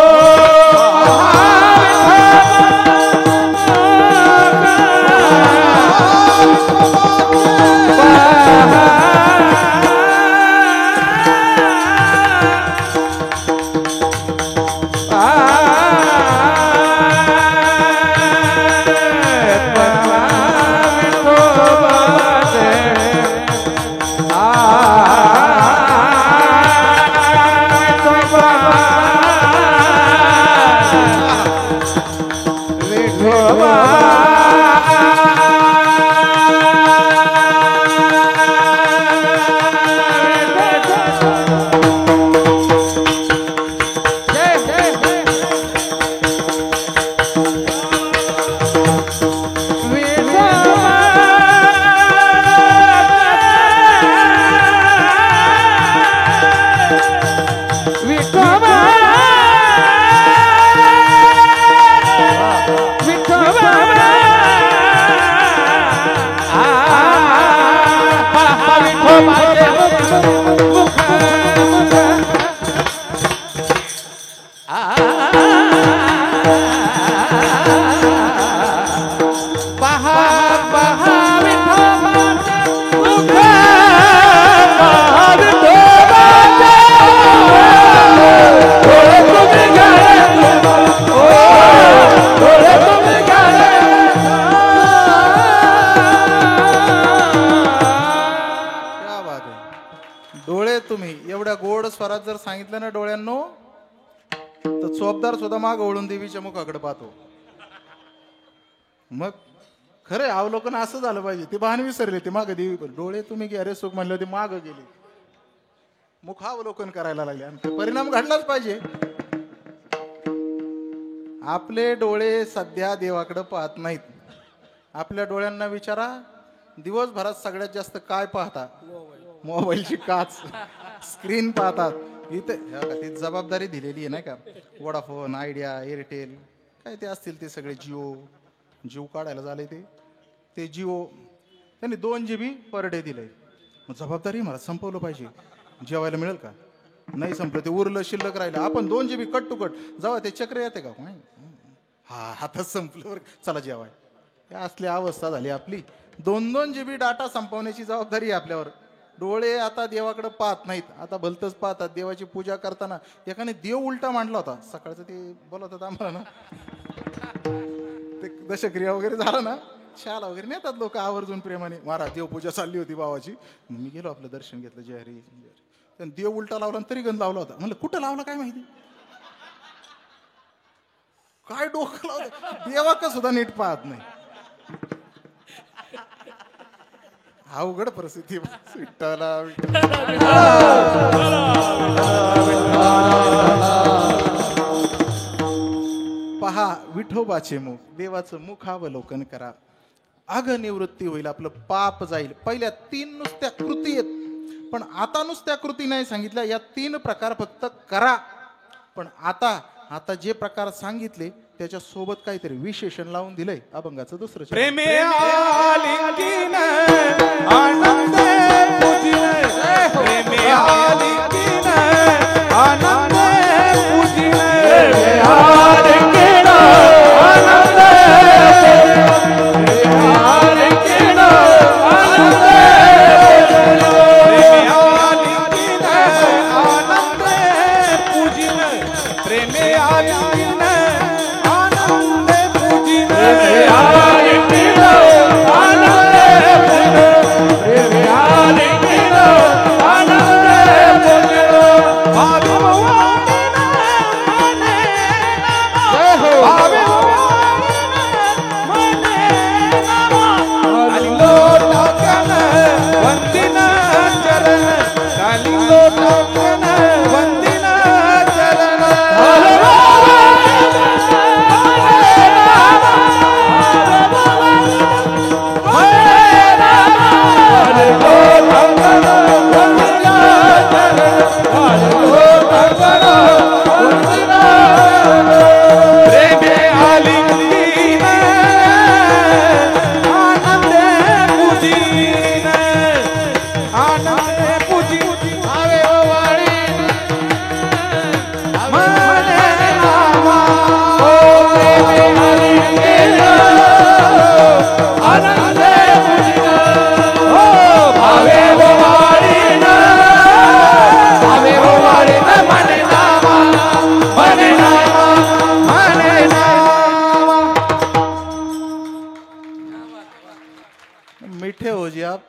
स्वरात जर सांगितलं ना डोळ्यांनो, तर चोपदार सुद्धा माग ओळून देवीच्या मुखाकडे पाहतो. मग खरं अवलोकन असं झालं पाहिजे. ते बहान विसरले, ते माग देवी पण डोळे तुम्ही की अरे सुख म्हणले होते, माग गेले, मुखावलोकन करायला लागले आणि ते परिणाम घडलाच पाहिजे. आपले डोळे सध्या देवाकडे पाहत नाहीत. आपल्या डोळ्यांना विचारा, दिवसभरात सगळ्यात जास्त काय पाहता? मोबाईलची काच, स्क्रीन पाहतात. इथे ती जबाबदारी दिलेली आहे नाही का, वोडाफोन, आयडिया, एअरटेल काय ते असतील ते सगळे, जिओ काढायला झाले ते जिओ त्यांनी 2 GB पर डे दिलंय. मग जबाबदारी मला संपवलं पाहिजे. जेवायला मिळेल का? नाही संपलं, ते उरलं शिल्लक राहिलं. आपण 2 GB कट टू कट जाऊ, ते चक्र येते का? हा हातच संपलं, चला जेवाय. असली अवस्था झाली आपली. 2 GB डाटा संपवण्याची जबाबदारी आहे आपल्यावर. डोळे आता देवाकडे पाहत नाहीत, आता भलतच पाहतात. देवाची पूजा करताना एकाने देव उलटा मांडला होता. सकाळचं ते बोलत होतं आम्हाला ना, ते दशक्रिया वगैरे झाला ना, शाला वगैरे नेतात लोक आवर्जून प्रेमाने. महाराज देवपूजा चालली होती भावाची, मी गेलो, आपलं दर्शन घेतलं, जय हरी. त्यानं देव उलटा लावला तरी गंध लावला होता. म्हणलं कुठं लावला काय माहिती, काय डोकं लावलं, देवाक सुद्धा नीट पाहत नाही. अवघड परिस्थिती. विठ्ठला पहा विठोबाचे मुख, देवाचं मुखावलोकन करा. अघ निवृत्ती होईल, आपलं पाप जाईल. पहिल्या 3 नुसत्या कृती आहेत, पण आता नुसत्या कृती नाही सांगितल्या. या 3 प्रकार फक्त करा. पण आता जे प्रकार सांगितले त्याच्या सोबत काहीतरी विशेषण लावून दिलंय. अभंगाचं दुसरं प्रेमे आलिंगन आनंद पूजिन, प्रेमे आलिंगन आनंद पूजिन, प्रेमे आलिंगन आनंद पूजिन, आलिंगन आनंद पूजिन, प्रेमे आलिंगन आनंद पूजिन, प्रेमे आलिंगन आनंद पूजिन, प्रेमे आलिंगन आनंद पूजिन, भावे मने भावे मने आलिंगो टाकन वंदिन चरण, आलिंगो टाकन वंदिन चरण, मिठे हो जी आप.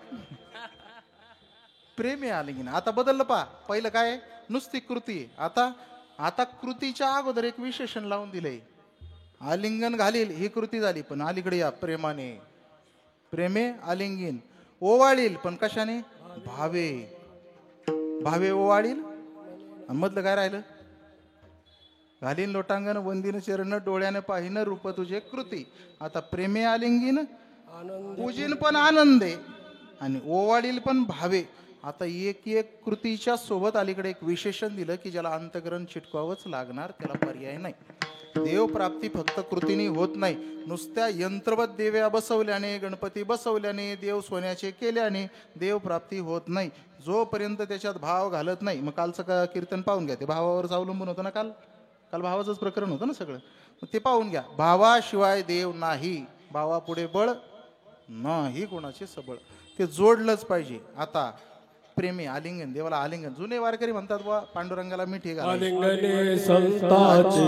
प्रेमी आलिंगन आता बदललं. पा पहिलं काय नुसती कृती, आता कृतीच्या अगोदर एक विशेषण लावून दिलंय. आलिंगन घालील ही कृती झाली, पण अलीकडे या प्रेमाने, प्रेमे आलिंगन ओवाळील, पण कशाने? भावे ओवाळील. मधलं काय राहिलं? घालीन लोटांगण वंदिन चरण, डोळ्याने पाहिन रूप तुझे कृती. आता प्रेमे आलिंगन पूजिन पण आनंदे आणि ओवाळील पण भावे. आता एक कृतीच्या सोबत अलीकडे एक विशेषण दिलं की ज्याला अंतकरण चिटकावंच लागणार, त्याला पर्याय नाही. देव प्राप्ती फक्त कृतीने होत नाही. नुसत्या यंत्रवत देव्या बसवल्याने, गणपती बसवल्याने, देव सोन्याचे केल्याने देव प्राप्ती होत नाही. जोपर्यंत त्याच्यात भाव घालत नाही. मग कालचं कीर्तन पाहून घ्या, ते भावावरच अवलंबून होतं ना. काल भावाचंच प्रकरण होतं ना सगळं. मग ते पाहून घ्या. भावाशिवाय देव नाही, भावापुढे बळ नाही कोणाचे सबळ. ते जोडलंच पाहिजे. आता प्रेमी आलिंगन, देवाला आलिंगन. जुने वारकरी म्हणतात बा पांडुरंगाला मिठी घाला. आलिंगने संताची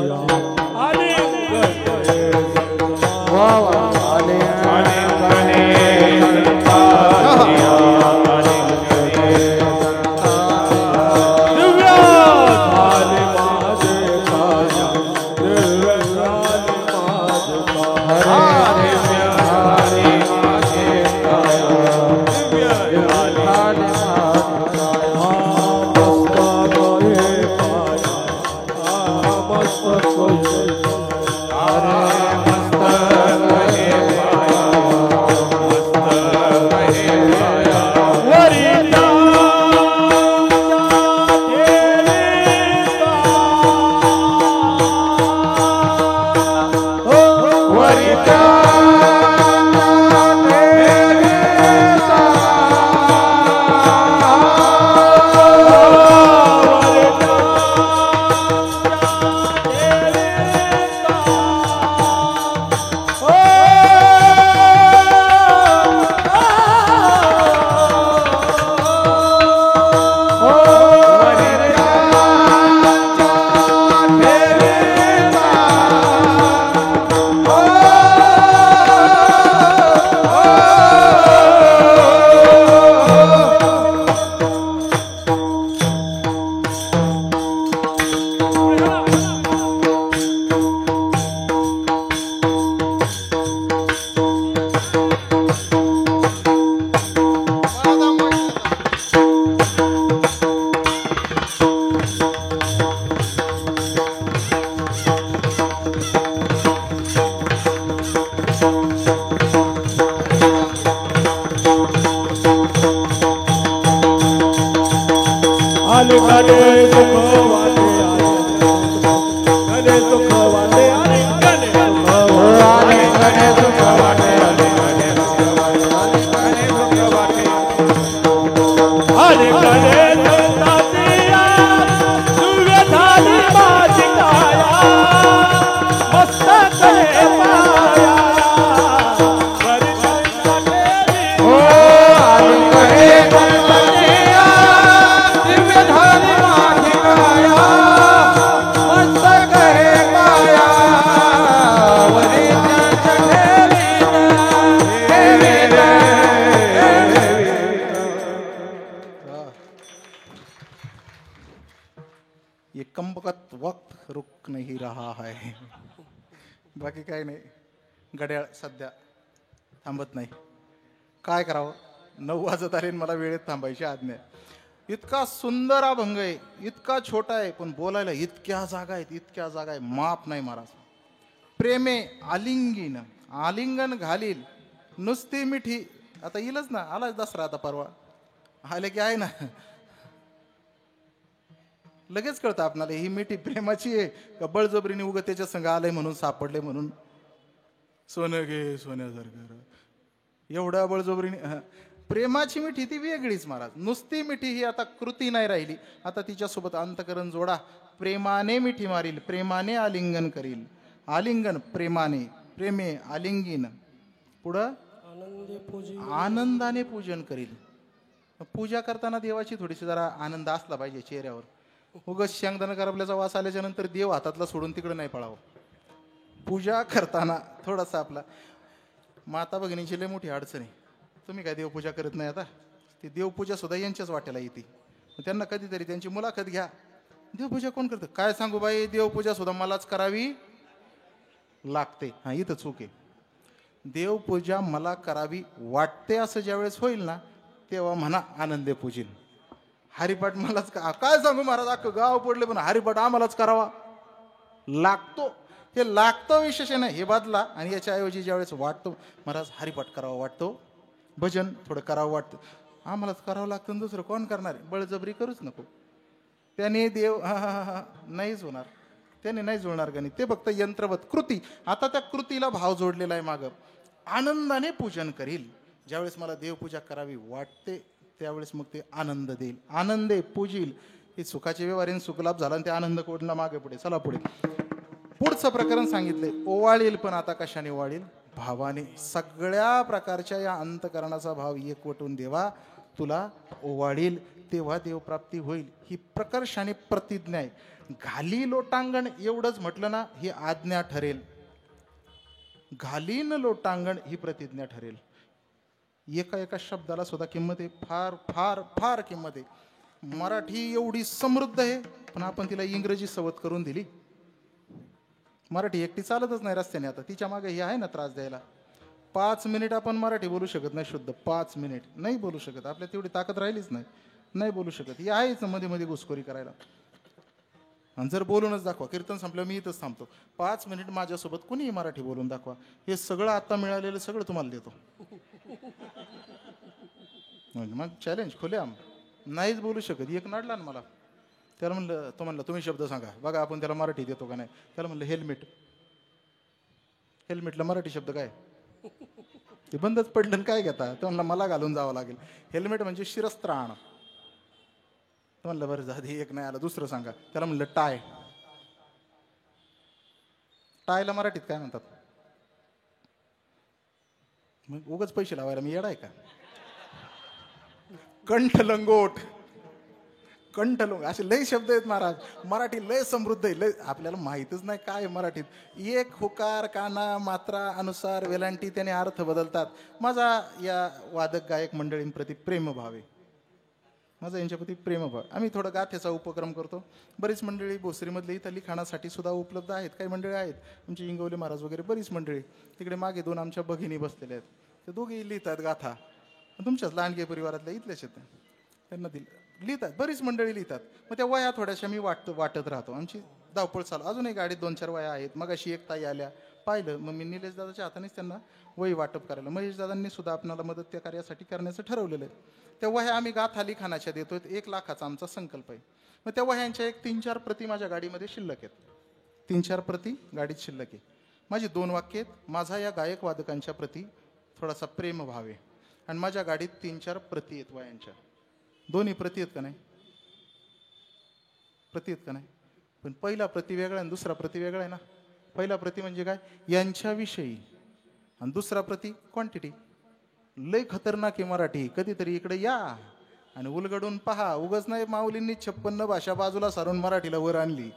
गणे सुख वाटे गणे सुख वाटे आणि गणे सुख वाटे आणि गणे तातिया तुझे झाली माझी काया मस्तक हे पाया वरी ठेवी हो आणि गणे गणपतिया दिव्य झाली माझी काया मस्तक हे पाया वरी ये कम वक्त रुक नहीं रहा है. बाकी काय नाही. घड्याळ सध्या थांबत नाही. काय करावं, 9 वाजत आले आणि मला वेळेत थांबायची आज्ञा आहे. इतका सुंदर अभंग आहे, इतका छोटा आहे, पण बोलायला इतक्या जागा आहेत, इतक्या जागा आहे, माप नाही महाराज. प्रेमे आलिंगीन, आलिंगन घालील नुसती मिठी. आता येईलच ना, आलाच दसरा आता परवा आले की आहे ना, लगेच कळतं आपणाला ही मिठी प्रेमाची आहे का बळजबरीने उगं त्याच्या संग आलंय म्हणून सापडले म्हणून सोनं घे सोन्यासारखं एवढ्या बळजबरीने. प्रेमाची मिठी ती वेगळीच महाराज. नुसती मिठी ही आता कृती नाही राहिली. आता तिच्यासोबत अंतकरण जोडा. प्रेमाने मिठी मारील, प्रेमाने आलिंगन करील. आलिंगन प्रेमाने, प्रेमे आलिंगीन, पुढं आनंदाने पूजन करील. पूजा करताना देवाची थोडीशी जरा आनंद असला पाहिजे चेहऱ्यावर. उगाच शेंगदाणा करपल्याचा वास आल्याच्या नंतर देव हातातला सोडून तिकडे नाही पळावं. पूजा करताना थोडासा आपला. माता भगिनीची लय मोठी अडचण आहे. तुम्ही काय देवपूजा करत नाही आता. ती देवपूजा सुद्धा यांच्याच वाट्याला येते. त्यांना कधीतरी त्यांची मुलाखत घ्या. देवपूजा कोण करतं? काय सांगू बाई, देवपूजा सुद्धा मलाच करावी लागते. हा, इथं चूक आहे. देवपूजा मला करावी वाटते असं ज्यावेळेस होईल ना, तेव्हा म्हणा आनंदे पूजील. हरिपाठ मलाच काय सांगू महाराज, अख्खं गाव पडले पण हरिपाठ आम्हालाच करावा लागतो. हे लागतं विशेष नाही, हे बदला. आणि याच्याऐवजी ज्यावेळेस वाटतो महाराज हरिपाठ करावा वाटतो, भजन थोडं करावं वाटतं, आम्हालाच करावं लागतं. दुसरं कोण करणार आहे? बळजबरी करूच नको. त्याने देव नाहीच होणार, त्याने नाही जुळणार गणित. ते फक्त यंत्रवत कृती. आता त्या कृतीला भाव जोडलेला आहे मागं. आनंदाने पूजन करील. ज्यावेळेस मला देवपूजा करावी वाटते त्यावेळेस मग ते आनंद देईल. आनंदे पूजील. हे सुखाचे व्यवहारीन सुखलाभ झाला आणि ते आनंद कोणला मागे पुढे. चला पुढे. पुढचं प्रकरण सांगितले. ओवाळील, पण आता कशाने ओवाळील? भावाने. सगळ्या प्रकारच्या या अंतकरणाचा भाव एकवटून देवा तुला ओवाळील, तेव्हा देवप्राप्ती होईल. ही प्रकर्षाने प्रतिज्ञा आहे. घाली लोटांगण एवढंच म्हटलं ना, ही आज्ञा ठरेल. घालीन लोटांगण ही प्रतिज्ञा ठरेल. एका एका शब्दाला सुद्धा किंमत आहे. फार फार फार किंमत आहे. मराठी एवढी समृद्ध आहे, पण आपण तिला इंग्रजी सवत करून दिली. मराठी एकटी चालतच नाही रस्त्याने. आता तिच्या मागे हे आहे ना त्रास द्यायला. 5 मिनिट आपण मराठी बोलू शकत नाही शुद्ध. 5 मिनिट नाही बोलू शकत. आपल्या तेवढी ताकद राहिलीच नाही. नाही बोलू शकत. हे आहेच मध्ये मध्ये घुसखोरी करायला. आणि जर बोलूनच दाखवा. कीर्तन संपलं मी इथंच थांबतो. 5 मिनिट माझ्यासोबत कुणीही मराठी बोलून दाखवा. हे सगळं आता मिळालेलं सगळं तुम्हाला देतो. मग चॅलेंज खुलेआम. नाहीच बोलू शकत. एक नडला ना मला. त्याला म्हणलं, तो म्हणलं तुम्ही शब्द सांगा बघा आपण त्याला मराठी देतो का नाही. त्याला म्हणलं हेल्मेट. हेल्मेटला मराठी शब्द काय? ते बंदच पडलं. काय घेता? तो म्हणला मला घालून जावं लागेल. हेल्मेट म्हणजे शिरस्त्राण. तो म्हणलं बरं झाली, एक नाही आलं, दुसरं सांगा. त्याला म्हणलं टाय. टायला मराठीत काय म्हणतात? मग उगाच पैसे लावायला मी येडाय का? कंठलंगोट. कंठलंगोट असे लय शब्द आहेत महाराज. मराठी लय समृद्ध आहे. लय आपल्याला माहीतच नाही काय मराठीत. एक हुकार, काना, मात्रा, अनुसार, वेलांटी त्याने अर्थ बदलतात. माझा या वादक गायक मंडळींप्रती प्रेमभाव आहे. माझा यांच्याप्रती प्रेमभाव. आम्ही थोडं गाथेचा उपक्रम करतो. बरीच मंडळी भोसरीमधले इथं लिखाणासाठी सुद्धा उपलब्ध आहेत. काही मंडळी आहेत आमचे इंगवले महाराज वगैरे बरीच मंडळी. तिकडे मागे 2 आमच्या भगिनी बसलेल्या आहेत. ते दोघेही लिहितात गाथा. तुमच्याच लांडगे परिवारातल्या इथल्याच आहेत. त्यांना लिहितात. बरीच मंडळी लिहितात. मग त्या वया थोड्याशा मी वाटत राहतो. आमची धावपळ चालू. अजूनही गाडीत 2-4 वया आहेत. मग अशी एक ताई आल्या, पाहिलं. मग मी निलेश दादाच्या हातानेच त्यांना वही वाटप करायला. महेश दादांनी सुद्धा आपणाला मदत त्या कार्यासाठी करण्याचं ठरवलेलं आहे. त्या वह्या आम्ही गाथा लिखाणाच्या देतोय. 1 लाखाचा आमचा संकल्प आहे. मग त्या वह्यांच्या एक 3-4 प्रती माझ्या गाडीमध्ये शिल्लक आहेत. 3-4 प्रती गाडीत शिल्लक आहे. माझी 2 वाक्य आहेत. माझा या गायक वादकांच्या प्रती थोडासा प्रेमभाव आहे आणि माझ्या गाडीत 3-4 प्रती आहेत वह्यांच्या. दोन्ही प्रती आहेत का नाही? प्रती आहेत का नाही? पण पहिला प्रती वेगळा आणि दुसरा प्रती वेगळा आहे ना. पहिला प्रती म्हणजे काय? यांच्याविषयी, आणि दुसरा प्रती क्वांटिटी. लय खतरनाक आहे मराठी. कधीतरी इकडे या आणि उलगडून पहा. उगच नाही माऊलींनी 56 भाषा बाजूला सारून मराठीला वर आणली.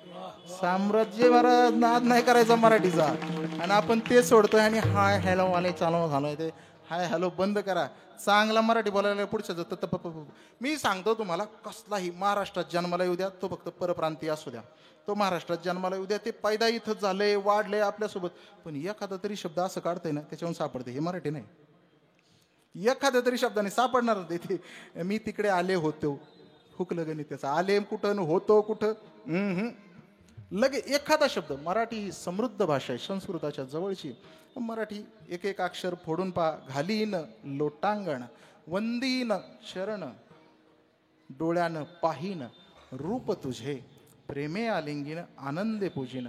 साम्राज्य महाराज नाद नाही करायचा मराठीचा, आणि आपण ते सोडतोय आणि हाय हॅलो वाले चालू झालोय. ते हाय हॅलो बंद करा. चांगला मराठी बोलायला पुढच्या जातं. मी सांगतो तुम्हाला, कसलाही महाराष्ट्रात जन्माला येऊ द्या, तो फक्त परप्रांतीय असू द्या, तो महाराष्ट्रात जन्माला येऊ द्या, ते पैदा इथं झालंय, वाढलंय आपल्यासोबत, पण एखादा तरी शब्द असं काढतंय ना त्याच्यावरून सापडते. हे मराठी नाही. एखाद्या तरी शब्दाने सापडणार नाही. ते मी तिकडे आले होतो, हुकलं गणित त्याचा. आले कुठं होतो कुठं, लगे एखादा शब्द. मराठी ही समृद्ध भाषा आहे, संस्कृताच्या जवळची. मराठी एक एक अक्षर फोडून पहा. घालीन लोटांगण, वंदीन शरण, डोळ्यानं पाहीन रूप तुझे, प्रेमे आलिंगीन आनंदे पूजिन,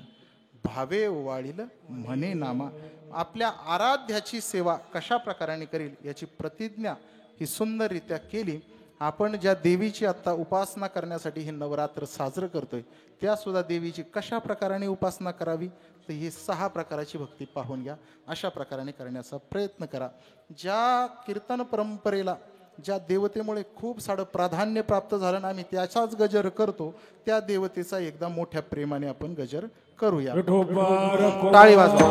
भावे ओवाळील म्हणे नामा. आपल्या आराध्याची सेवा कशा प्रकाराने करील याची प्रतिज्ञा ही सुंदररित्या केली. आपण ज्या देवीची आत्ता उपासना करण्यासाठी हे नवरात्र साजरं करतोय, त्या सुद्धा देवीची कशा प्रकाराने उपासना करावी, तर ही 6 प्रकाराची भक्ती पाहून घ्या. अशा प्रकाराने करण्याचा प्रयत्न करा. ज्या कीर्तन परंपरेला, ज्या देवतेमुळे खूप सारं प्राधान्य प्राप्त झालं ना, आम्ही त्याचाच गजर करतो, त्या देवतेचा एकदा मोठ्या प्रेमाने आपण गजर करूया. टाळी वाजवा.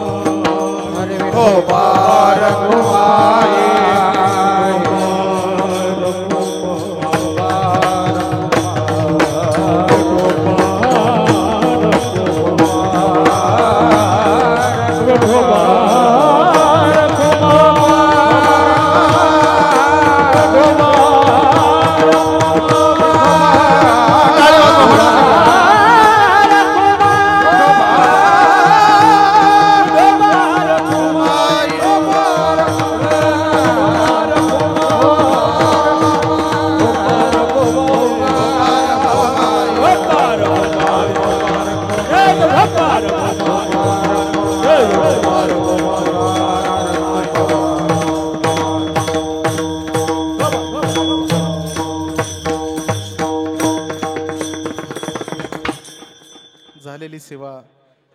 झालेली सेवा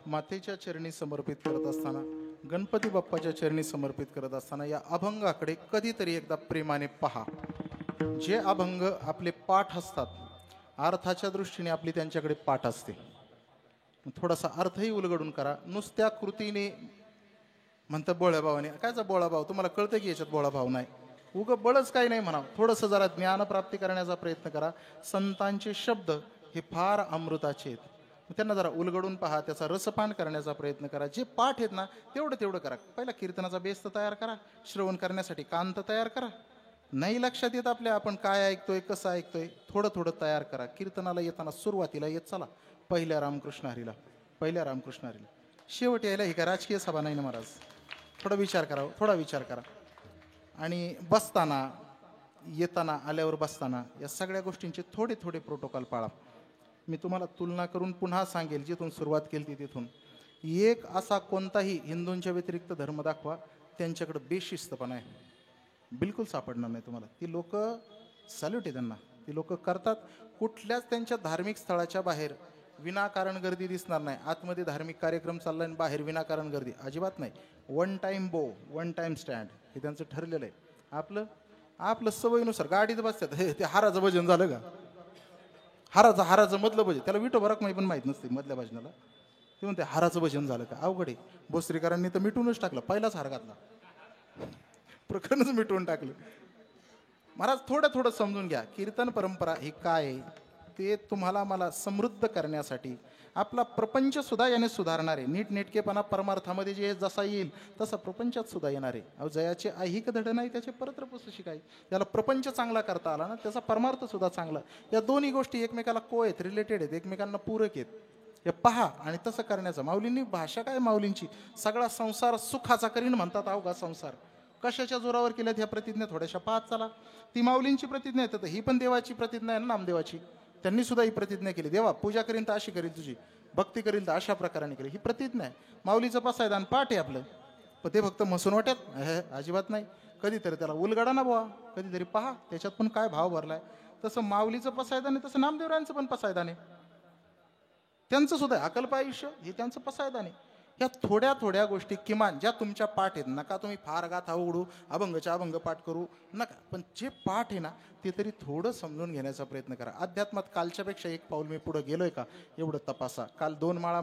मातेच्या चरणी समर्पित करत असताना, गणपती बाप्पाच्या चरणी समर्पित करत असताना या अभंगाकडे कधीतरी एकदा प्रेमाने पहा. जे अभंग आपले पाठ असतात, अर्थाच्या दृष्टीने आपली त्यांच्याकडे पाठ असते, थोडासा अर्थही उलगडून करा. नुसत्या कृतीने म्हणतं बोळ्याभावाने, कायचा बोळाभाव? तुम्हाला कळतं की याच्यात बोळाभाव नाही. उगं बळच काही नाही म्हणा. थोडंसं जरा ज्ञानप्राप्ती करण्याचा प्रयत्न करा. संतांचे शब्द हे फार अमृताचे आहेत. त्यांना जरा उलगडून पहा, त्याचा रसपान करण्याचा प्रयत्न करा. जे पाठ आहेत ना तेवढं करा. पहिला कीर्तनाचा बेस तर तयार करा, श्रवण करण्यासाठी कान तर तयार करा. नाही लक्षात येत आपल्या आपण काय ऐकतोय, कसं ऐकतोय, थोडं तयार करा. कीर्तनाला येताना सुरुवातीला येत चला पहिल्या रामकृष्ण हरीला, शेवट यायला ही काय राजकीय सभा नाही ना महाराज. थोडा विचार करा. आणि बसताना, येताना, आल्यावर बसताना या सगळ्या गोष्टींचे थोडे प्रोटोकॉल पाळा. मी तुम्हाला तुलना करून पुन्हा सांगेल, जिथून सुरुवात केली तिथून. एक असा कोणताही हिंदूंच्या व्यतिरिक्त धर्म दाखवा त्यांच्याकडे बेशिस्तपणा आहे, बिलकुल सापडणार नाही तुम्हाला. ती लोक सॅल्यूट आहे त्यांना, ती लोक करतात. कुठल्याच त्यांच्या धार्मिक स्थळाच्या बाहेर विनाकारण गर्दी दिसणार नाही. आतमध्ये धार्मिक कार्यक्रम चालला आणि बाहेर विनाकारण गर्दी अजिबात नाही. 1 टाइम बो 1 टाइम स्टँड हे त्यांचं ठरलेलं आहे. आपलं सवयीनुसार गाडीत बसतात. हे ते हाराचं भजन झालं का? हाराचं मधलं भजन, त्याला विठोबा रखमाई पण माहीत नसते मधल्या भजनाला. ते म्हणते हाराचं भजन झालं का? अवघड आहे. भोसरीकरांनी तर मिटूनच टाकलं, पहिलाच हार घातला, प्रकरणच मिटवून टाकलं. महाराज थोडं समजून घ्या. कीर्तन परंपरा ही काय आहे ते तुम्हाला मला समृद्ध करण्यासाठी. आपला प्रपंच सुद्धा याने सुधारणार आहे. नीटनेटकेपणा परमार्थामध्ये जे जसा येईल तसा प्रपंचात सुद्धा येणार आहे. अहो जयाचे ऐहिक धड नाही त्याचे परत्रपुस शिकाय. त्याला प्रपंच चांगला करता आला ना, त्याचा परमार्थ सुद्धा चांगला. या दोन्ही गोष्टी एकमेकाला आहेत, रिलेटेड आहेत, एकमेकांना पूरक आहेत. हे पहा आणि तसं करण्याचं. माऊलींनी भाषा काय माऊलींची, सगळा संसार सुखाचा करीन म्हणतात. अवघा संसार कशाच्या जोरावर केल्यात ह्या प्रतिज्ञा थोड्याशा पाहत चला. ती माऊलींची प्रतिज्ञा येतात, ही पण देवाची प्रतिज्ञा आहे ना, नामदेवाची. त्यांनी सुद्धा ही प्रतिज्ञा केली, देवा पूजा करीन तर अशी करील तुझी, भक्ती करील तर अशा प्रकाराने करेल. ही प्रतिज्ञा आहे. माऊलीचं पसायदान पाठ आहे आपलं, पण ते फक्त मसून वाट्यात अजिबात नाही. कधीतरी त्याला उलगडा ना बुवा, कधीतरी पहा त्याच्यात पण काय भाव भरलाय. तसं माऊलीचं पसायदान आहे, तसं नामदेवरायांचं पण पसायदान आहे. त्यांचं सुद्धा अकल्प आयुष्य हे त्यांचं पसायदान आहे. ह्या थोड्या थोड्या गोष्टी किमान ज्या तुमच्या पाठ आहेत, नका तुम्ही फार गाथा उघडू, अभंगच्या अभंग पाठ करू नका, पण जे पाठ आहे ना ते तरी थोडं समजून घेण्याचा प्रयत्न करा. अध्यात्मात कालच्यापेक्षा एक पाऊल मी पुढे गेलोय का एवढं तपासा. काल 2 माळा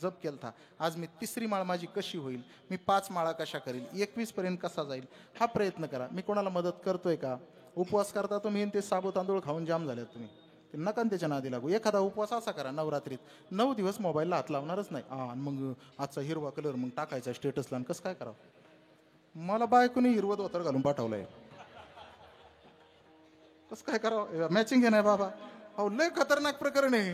जप केलता, आज मी 3री माळ माझी कशी होईल, मी 5 माळा कशा करील, 21 पर्यंत कसा जाईल, हा प्रयत्न करा. मी कोणाला मदत करतोय का? उपवास करता तुम्ही ते साबू तांदूळ खाऊन जाम झाले तुम्ही, नका त्याच्या नादी लागू. एखादा उपवास असा करा, नवरात्रीत 9 दिवस मोबाईलला हात लावणारच नाही. मग आजचा हिरवा कलर मग टाकायचा स्टेटसला, कसं काय करावं? मला बायकोनी हिरवं धोतर घालून पाठवलंय, कसं काय करावं? मॅचिंग आहे नाही बाबा. अहो लय खतरनाक प्रकरण आहे.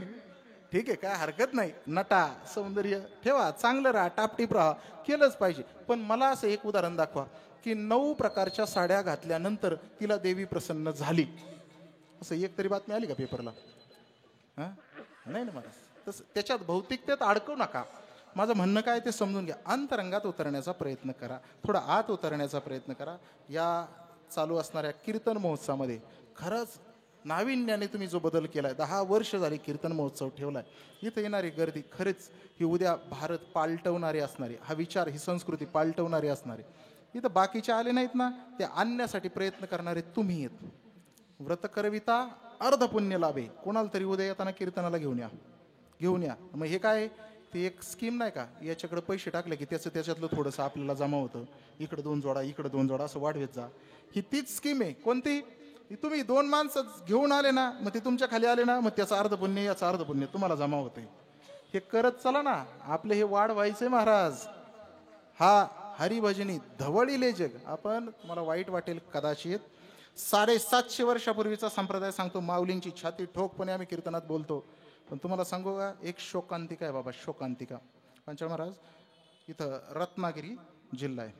ठीक आहे, काय हरकत नाही, नटा सौंदर्य ठेवा, चांगलं राहा, टापटीप राहा, केलंच पाहिजे. पण मला असं एक उदाहरण दाखवा की 9 प्रकारच्या साड्या घातल्यानंतर तिला देवी प्रसन्न झाली, असं एक तरी बातमी आली का पेपरला? नाही ना. मला तसं त्याच्यात भौतिकतेत अडकवू नका. माझं म्हणणं काय ते समजून घ्या. अंतरंगात उतरण्याचा प्रयत्न करा, थोडा आत उतरण्याचा प्रयत्न करा. या चालू असणाऱ्या कीर्तन महोत्सवामध्ये खरंच नाविन्याने तुम्ही जो बदल केलाय, 10 वर्ष झाली कीर्तन महोत्सव ठेवलाय, इथं येणारी गर्दी खरंच ही उद्या भारत पालटवणारी असणारी, हा विचार ही संस्कृती पालटवणारी असणारी. इथं बाकीचे आले नाहीत ना, ते आणण्यासाठी प्रयत्न करणारे तुम्ही आहेत. व्रत करविता अर्ध पुण्य लाभे. कोणाला तरी उद्या येताना कीर्तनाला घेऊन या. मग हे काय, ते एक स्कीम नाही का, याच्याकडे पैसे टाकले की त्याच्यातलं थोडंसं आपल्याला जमा होतं, इकडे 2 जोडा इकडे 2 जोडा असं वाढवत जा. ही तीच स्कीम आहे. कोणती? तुम्ही 2 माणसं घेऊन आले ना, मग ते तुमच्या खाली आले ना, मग त्याचं अर्ध पुण्य याचं अर्ध पुण्य तुम्हाला जमा होते. हे करत चला ना, आपले हे वाढ व्हायचंय महाराज. हा हरिभजनी धवळीले जग. आपण तुम्हाला वाईट वाटेल कदाचित, 750 वर्षापूर्वीचा संप्रदाय सांगतो, माऊलींची छाती ठोकपणे आम्ही कीर्तनात बोलतो. पण तुम्हाला सांगू का, एक शोकांतिका आहे बाबा, शोकांतिका. पंचाळ महाराज इथं रत्नागिरी जिल्हा आहे,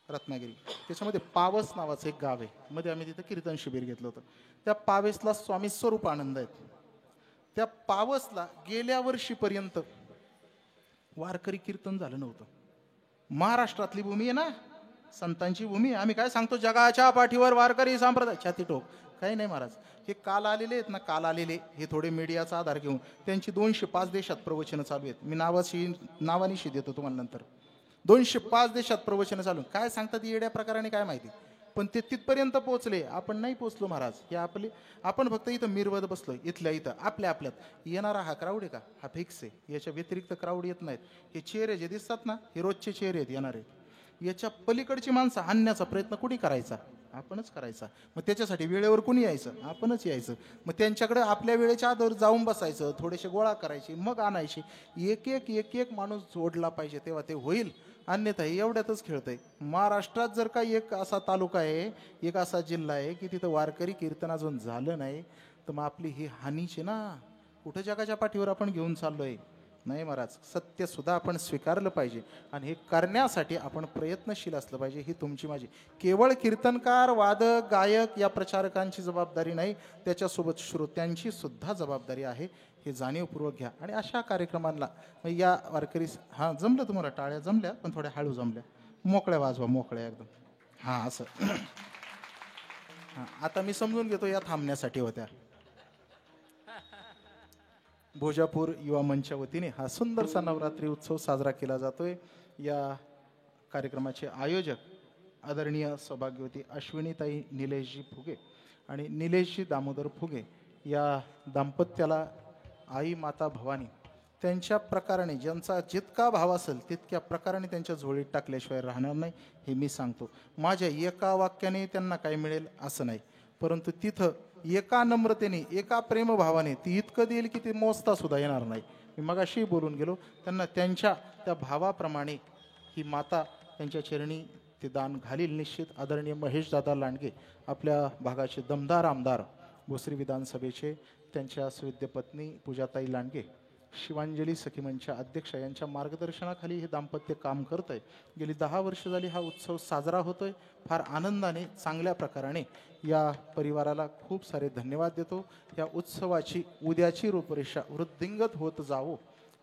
रत्नागिरी, त्याच्यामध्ये पावस नावाचं एक गाव आहे. मध्ये आम्ही तिथं कीर्तन शिबिर घेतलं होतं. त्या पावेसला स्वामी स्वरूपानंद आहेत. त्या पावसला गेल्या वर्षीपर्यंत वारकरी कीर्तन झालं नव्हतं. महाराष्ट्रातली भूमी आहे ना, संतांची भूमी. आम्ही काय सांगतो, जगाच्या पाठीवर वारकरी संप्रदाय, छाती टोक. काही नाही महाराज, हे काल आलेले आहेत ना, काल आलेले हे थोडे मीडियाचा आधार घेऊन त्यांची 205 देशात प्रवचनं चालू आहेत. मी नावानिशी देतो तुम्हाला नंतर. 205 देशात प्रवचनं चालू. काय सांगतात येड्या प्रकाराने काय माहिती, पण ते तिथपर्यंत पोहोचले, आपण नाही पोहोचलो महाराज. हे आपण फक्त इथं मिरवत बसलोय, इथल्या इथं आपल्यात. येणारा हा क्राऊड आहे का, हा फिक्स आहे. याच्या व्यतिरिक्त क्राऊड येत नाहीत. हे चेहरे जे दिसतात ना, हे रोजचे चेहरे आहेत येणारे. याच्या पलीकडची माणसं आणण्याचा प्रयत्न कुणी करायचा? आपणच करायचा. मग त्याच्यासाठी वेळेवर कुणी यायचं? आपणच यायचं. मग त्यांच्याकडे आपल्या वेळेच्या आधार जाऊन बसायचं, थोडेसे गोळा करायचे, मग आणायचे. एक माणूस जोडला पाहिजे, तेव्हा ते होईल. अन्यथा एवढ्यातच खेळतंय. महाराष्ट्रात जर का एक असा तालुका आहे, एक असा जिल्हा आहे की तिथं वारकरी कीर्तन अजून झालं नाही, तर मग आपली ही हानीच आहे ना. कुठं जगाच्या पाठीवर आपण घेऊन चाललोय? नाही महाराज, सत्य सुद्धा आपण स्वीकारलं पाहिजे आणि हे करण्यासाठी आपण प्रयत्नशील असलं पाहिजे. ही तुमची माझी केवळ कीर्तनकार, वादक, गायक या प्रचारकांची जबाबदारी नाही, त्याच्यासोबत श्रोत्यांची सुद्धा जबाबदारी आहे. हे जाणीवपूर्वक घ्या. आणि अशा कार्यक्रमांना या वारकरी, हां जमलं तुम्हाला, टाळ्या जमल्या पण थोड्या हळू जमल्या, मोकळ्या वाजवा, मोकळ्या एकदम. हां असं. हां आता मी समजून घेतो या थांबण्यासाठी होत्या. भोजापूर युवा मंचच्या वतीने हा सुंदरसा नवरात्री उत्सव साजरा केला जातोय. या कार्यक्रमाचे आयोजक आदरणीय सौभाग्यवती अश्विनीताई निलेशजी फुगे आणि निलेशजी दामोदर फुगे या दाम्पत्याला आई माता भवानी त्यांच्या प्रकाराने, ज्यांचा जितका भाव असेल तितक्या प्रकाराने त्यांच्या झोळीत टाकल्याशिवाय राहणार नाही, हे मी सांगतो. माझ्या एका वाक्याने त्यांना काय मिळेल असं नाही, परंतु तिथं एका नम्रतेने, एका प्रेमभावाने ती इतकं देईल की ते मोजता सुद्धा येणार नाही. मी मगाशी बोलून गेलो, त्यांना त्यांच्या त्या भावाप्रमाणे ही माता त्यांच्या चरणी ते दान घालील निश्चित. आदरणीय महेशदादा लांडगे आपल्या भागाचे दमदार आमदार, भोसरी विधानसभेचे, त्यांच्या सुविद्य पत्नी पूजाताई लांडगे शिवांजली सखीमंच्या अध्यक्ष यांच्या मार्गदर्शनाखाली हे दाम्पत्य काम करत आहे. गेली 10 वर्ष झाली हा उत्सव साजरा होतोय. फार आनंदाने चांगल्या प्रकाराने या परिवाराला खूप सारे धन्यवाद देतो. या उत्सवाची उद्याची रूपरेषा वृद्धिंगत होत जावो.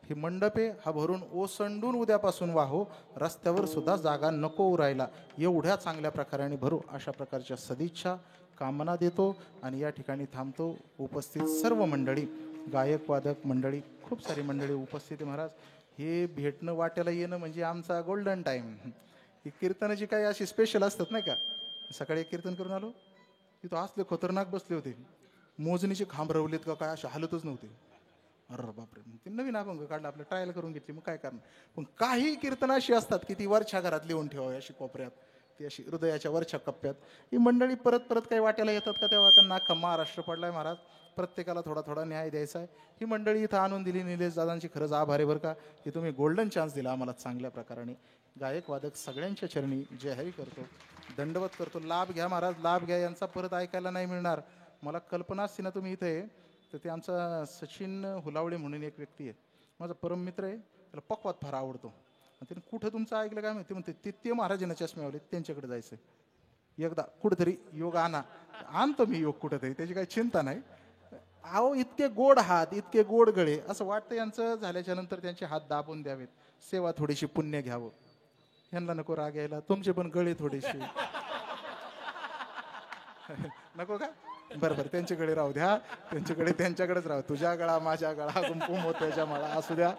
ही मंडपे हा भरून ओसंडून उद्यापासून वाहो. रस्त्यावर सुद्धा जागा नको उरायला. एवढ्या चांगल्या प्रकाराने भरू अशा प्रकारच्या सदिच्छा कामना देतो आणि या ठिकाणी थांबतो. उपस्थित सर्व मंडळी, गायक वादक मंडळी, खूप सारी मंडळी उपस्थित आहे महाराज. हे भेटणं वाट्याला येणं म्हणजे आमचा गोल्डन टाईम. ही कीर्तनाची काही अशी स्पेशल असतात नाही का. सकाळी एक कीर्तन करून आलो, तिथं असले खतरनाक बसले होते. मोजणीचे खांब रवलेत का काय, अशा हालतच नव्हते. अरे बापरे, ते नवीन अभंग काढला, आपलं ट्रायल करून घेतली, मग काय करणार. पण काही कीर्तन अशी असतात की ती वरच्या घरात लिहून ठेवावी अशी कोपऱ्यात, ती अशी हृदयाच्या वरच्या कप्प्यात. ही मंडळी परत परत काही वाट्याला येतात का, तेव्हा त्यांना अख्खा महाराष्ट्र पडलाय महाराज. प्रत्येकाला थोडा थोडा न्याय द्यायचा आहे. ही मंडळी इथं आणून दिली. निलेश दादांची खरंच आभार आहे बरं का, की तुम्ही गोल्डन चान्स दिला आम्हाला चांगल्या प्रकाराने. गायक वादक सगळ्यांच्या चरणी जय हरी करतो, दंडवत करतो. लाभ घ्या महाराज, लाभ घ्या. यांचा परत ऐकायला नाही मिळणार. मला कल्पना असते ना तुम्ही इथे, तर ते आमचा सचिन हुलावळे म्हणून एक व्यक्ती आहे, माझा परम मित्र आहे. त्याला पक्वात फार आवडतो. आणि त्याने कुठं तुमचं ऐकलं काय माहिती, म्हणते ते महाराजांना चष्म्यावले त्यांच्याकडे जायचं. एकदा कुठेतरी योग आणतो मी योग कुठेतरी, त्याची काही चिंता नाही. अहो इतके गोड हात, इतके गोड गळे, असं वाटतं यांचं झाल्याच्या नंतर त्यांचे हात दाबून द्यावेत, सेवा थोडीशी पुण्य घ्यावं. यांना नको राग यायला, तुमचे पण गळे थोडेसे नको का. बरं बरं, त्यांच्याकडे राहू द्या, त्यांच्याकडेच राहू. तुझ्या गळा माझ्या गळा, कुंकुम मोत्याच्या माळा असू द्या.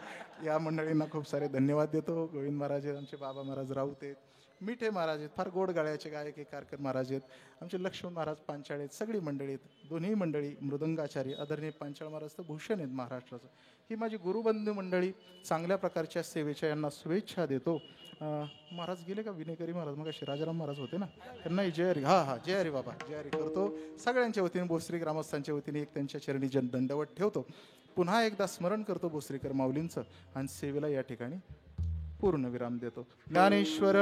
या मंडळींना खूप सारे धन्यवाद देतो. गोविंद महाराज आहेत, आमचे बाबा महाराज राऊत आहेत, मिठे महाराज आहेत, फार गोड गाळ्याचे गायक कारकर महाराज आहेत, आमचे लक्ष्मण महाराज पांचाळ आहेत, सगळी मंडळी आहेत. दोन्ही मंडळी मृदंगाचार्य आदरणीय पांचाळ महाराज तर भूषण आहेत महाराष्ट्राचं. ही माझी गुरुबंधू मंडळी चांगल्या प्रकारच्या सेवेच्या यांना शुभेच्छा देतो. महाराज गेले का, विनेकरी महाराज मग असे राजाराम महाराज होते ना, त्यांना जय हरी. हा जय हरी बाबा, जय हरी करतो. सगळ्यांच्या वतीने भोसरी ग्रामस्थांच्या वतीने एक त्यांच्या चरणी दंडवत ठेवतो. पुन्हा एकदा स्मरण करतो भोसरीकर माऊलींचं आणि सेवेला या ठिकाणी पूर्ण विराम देतो. ज्ञानेश्वर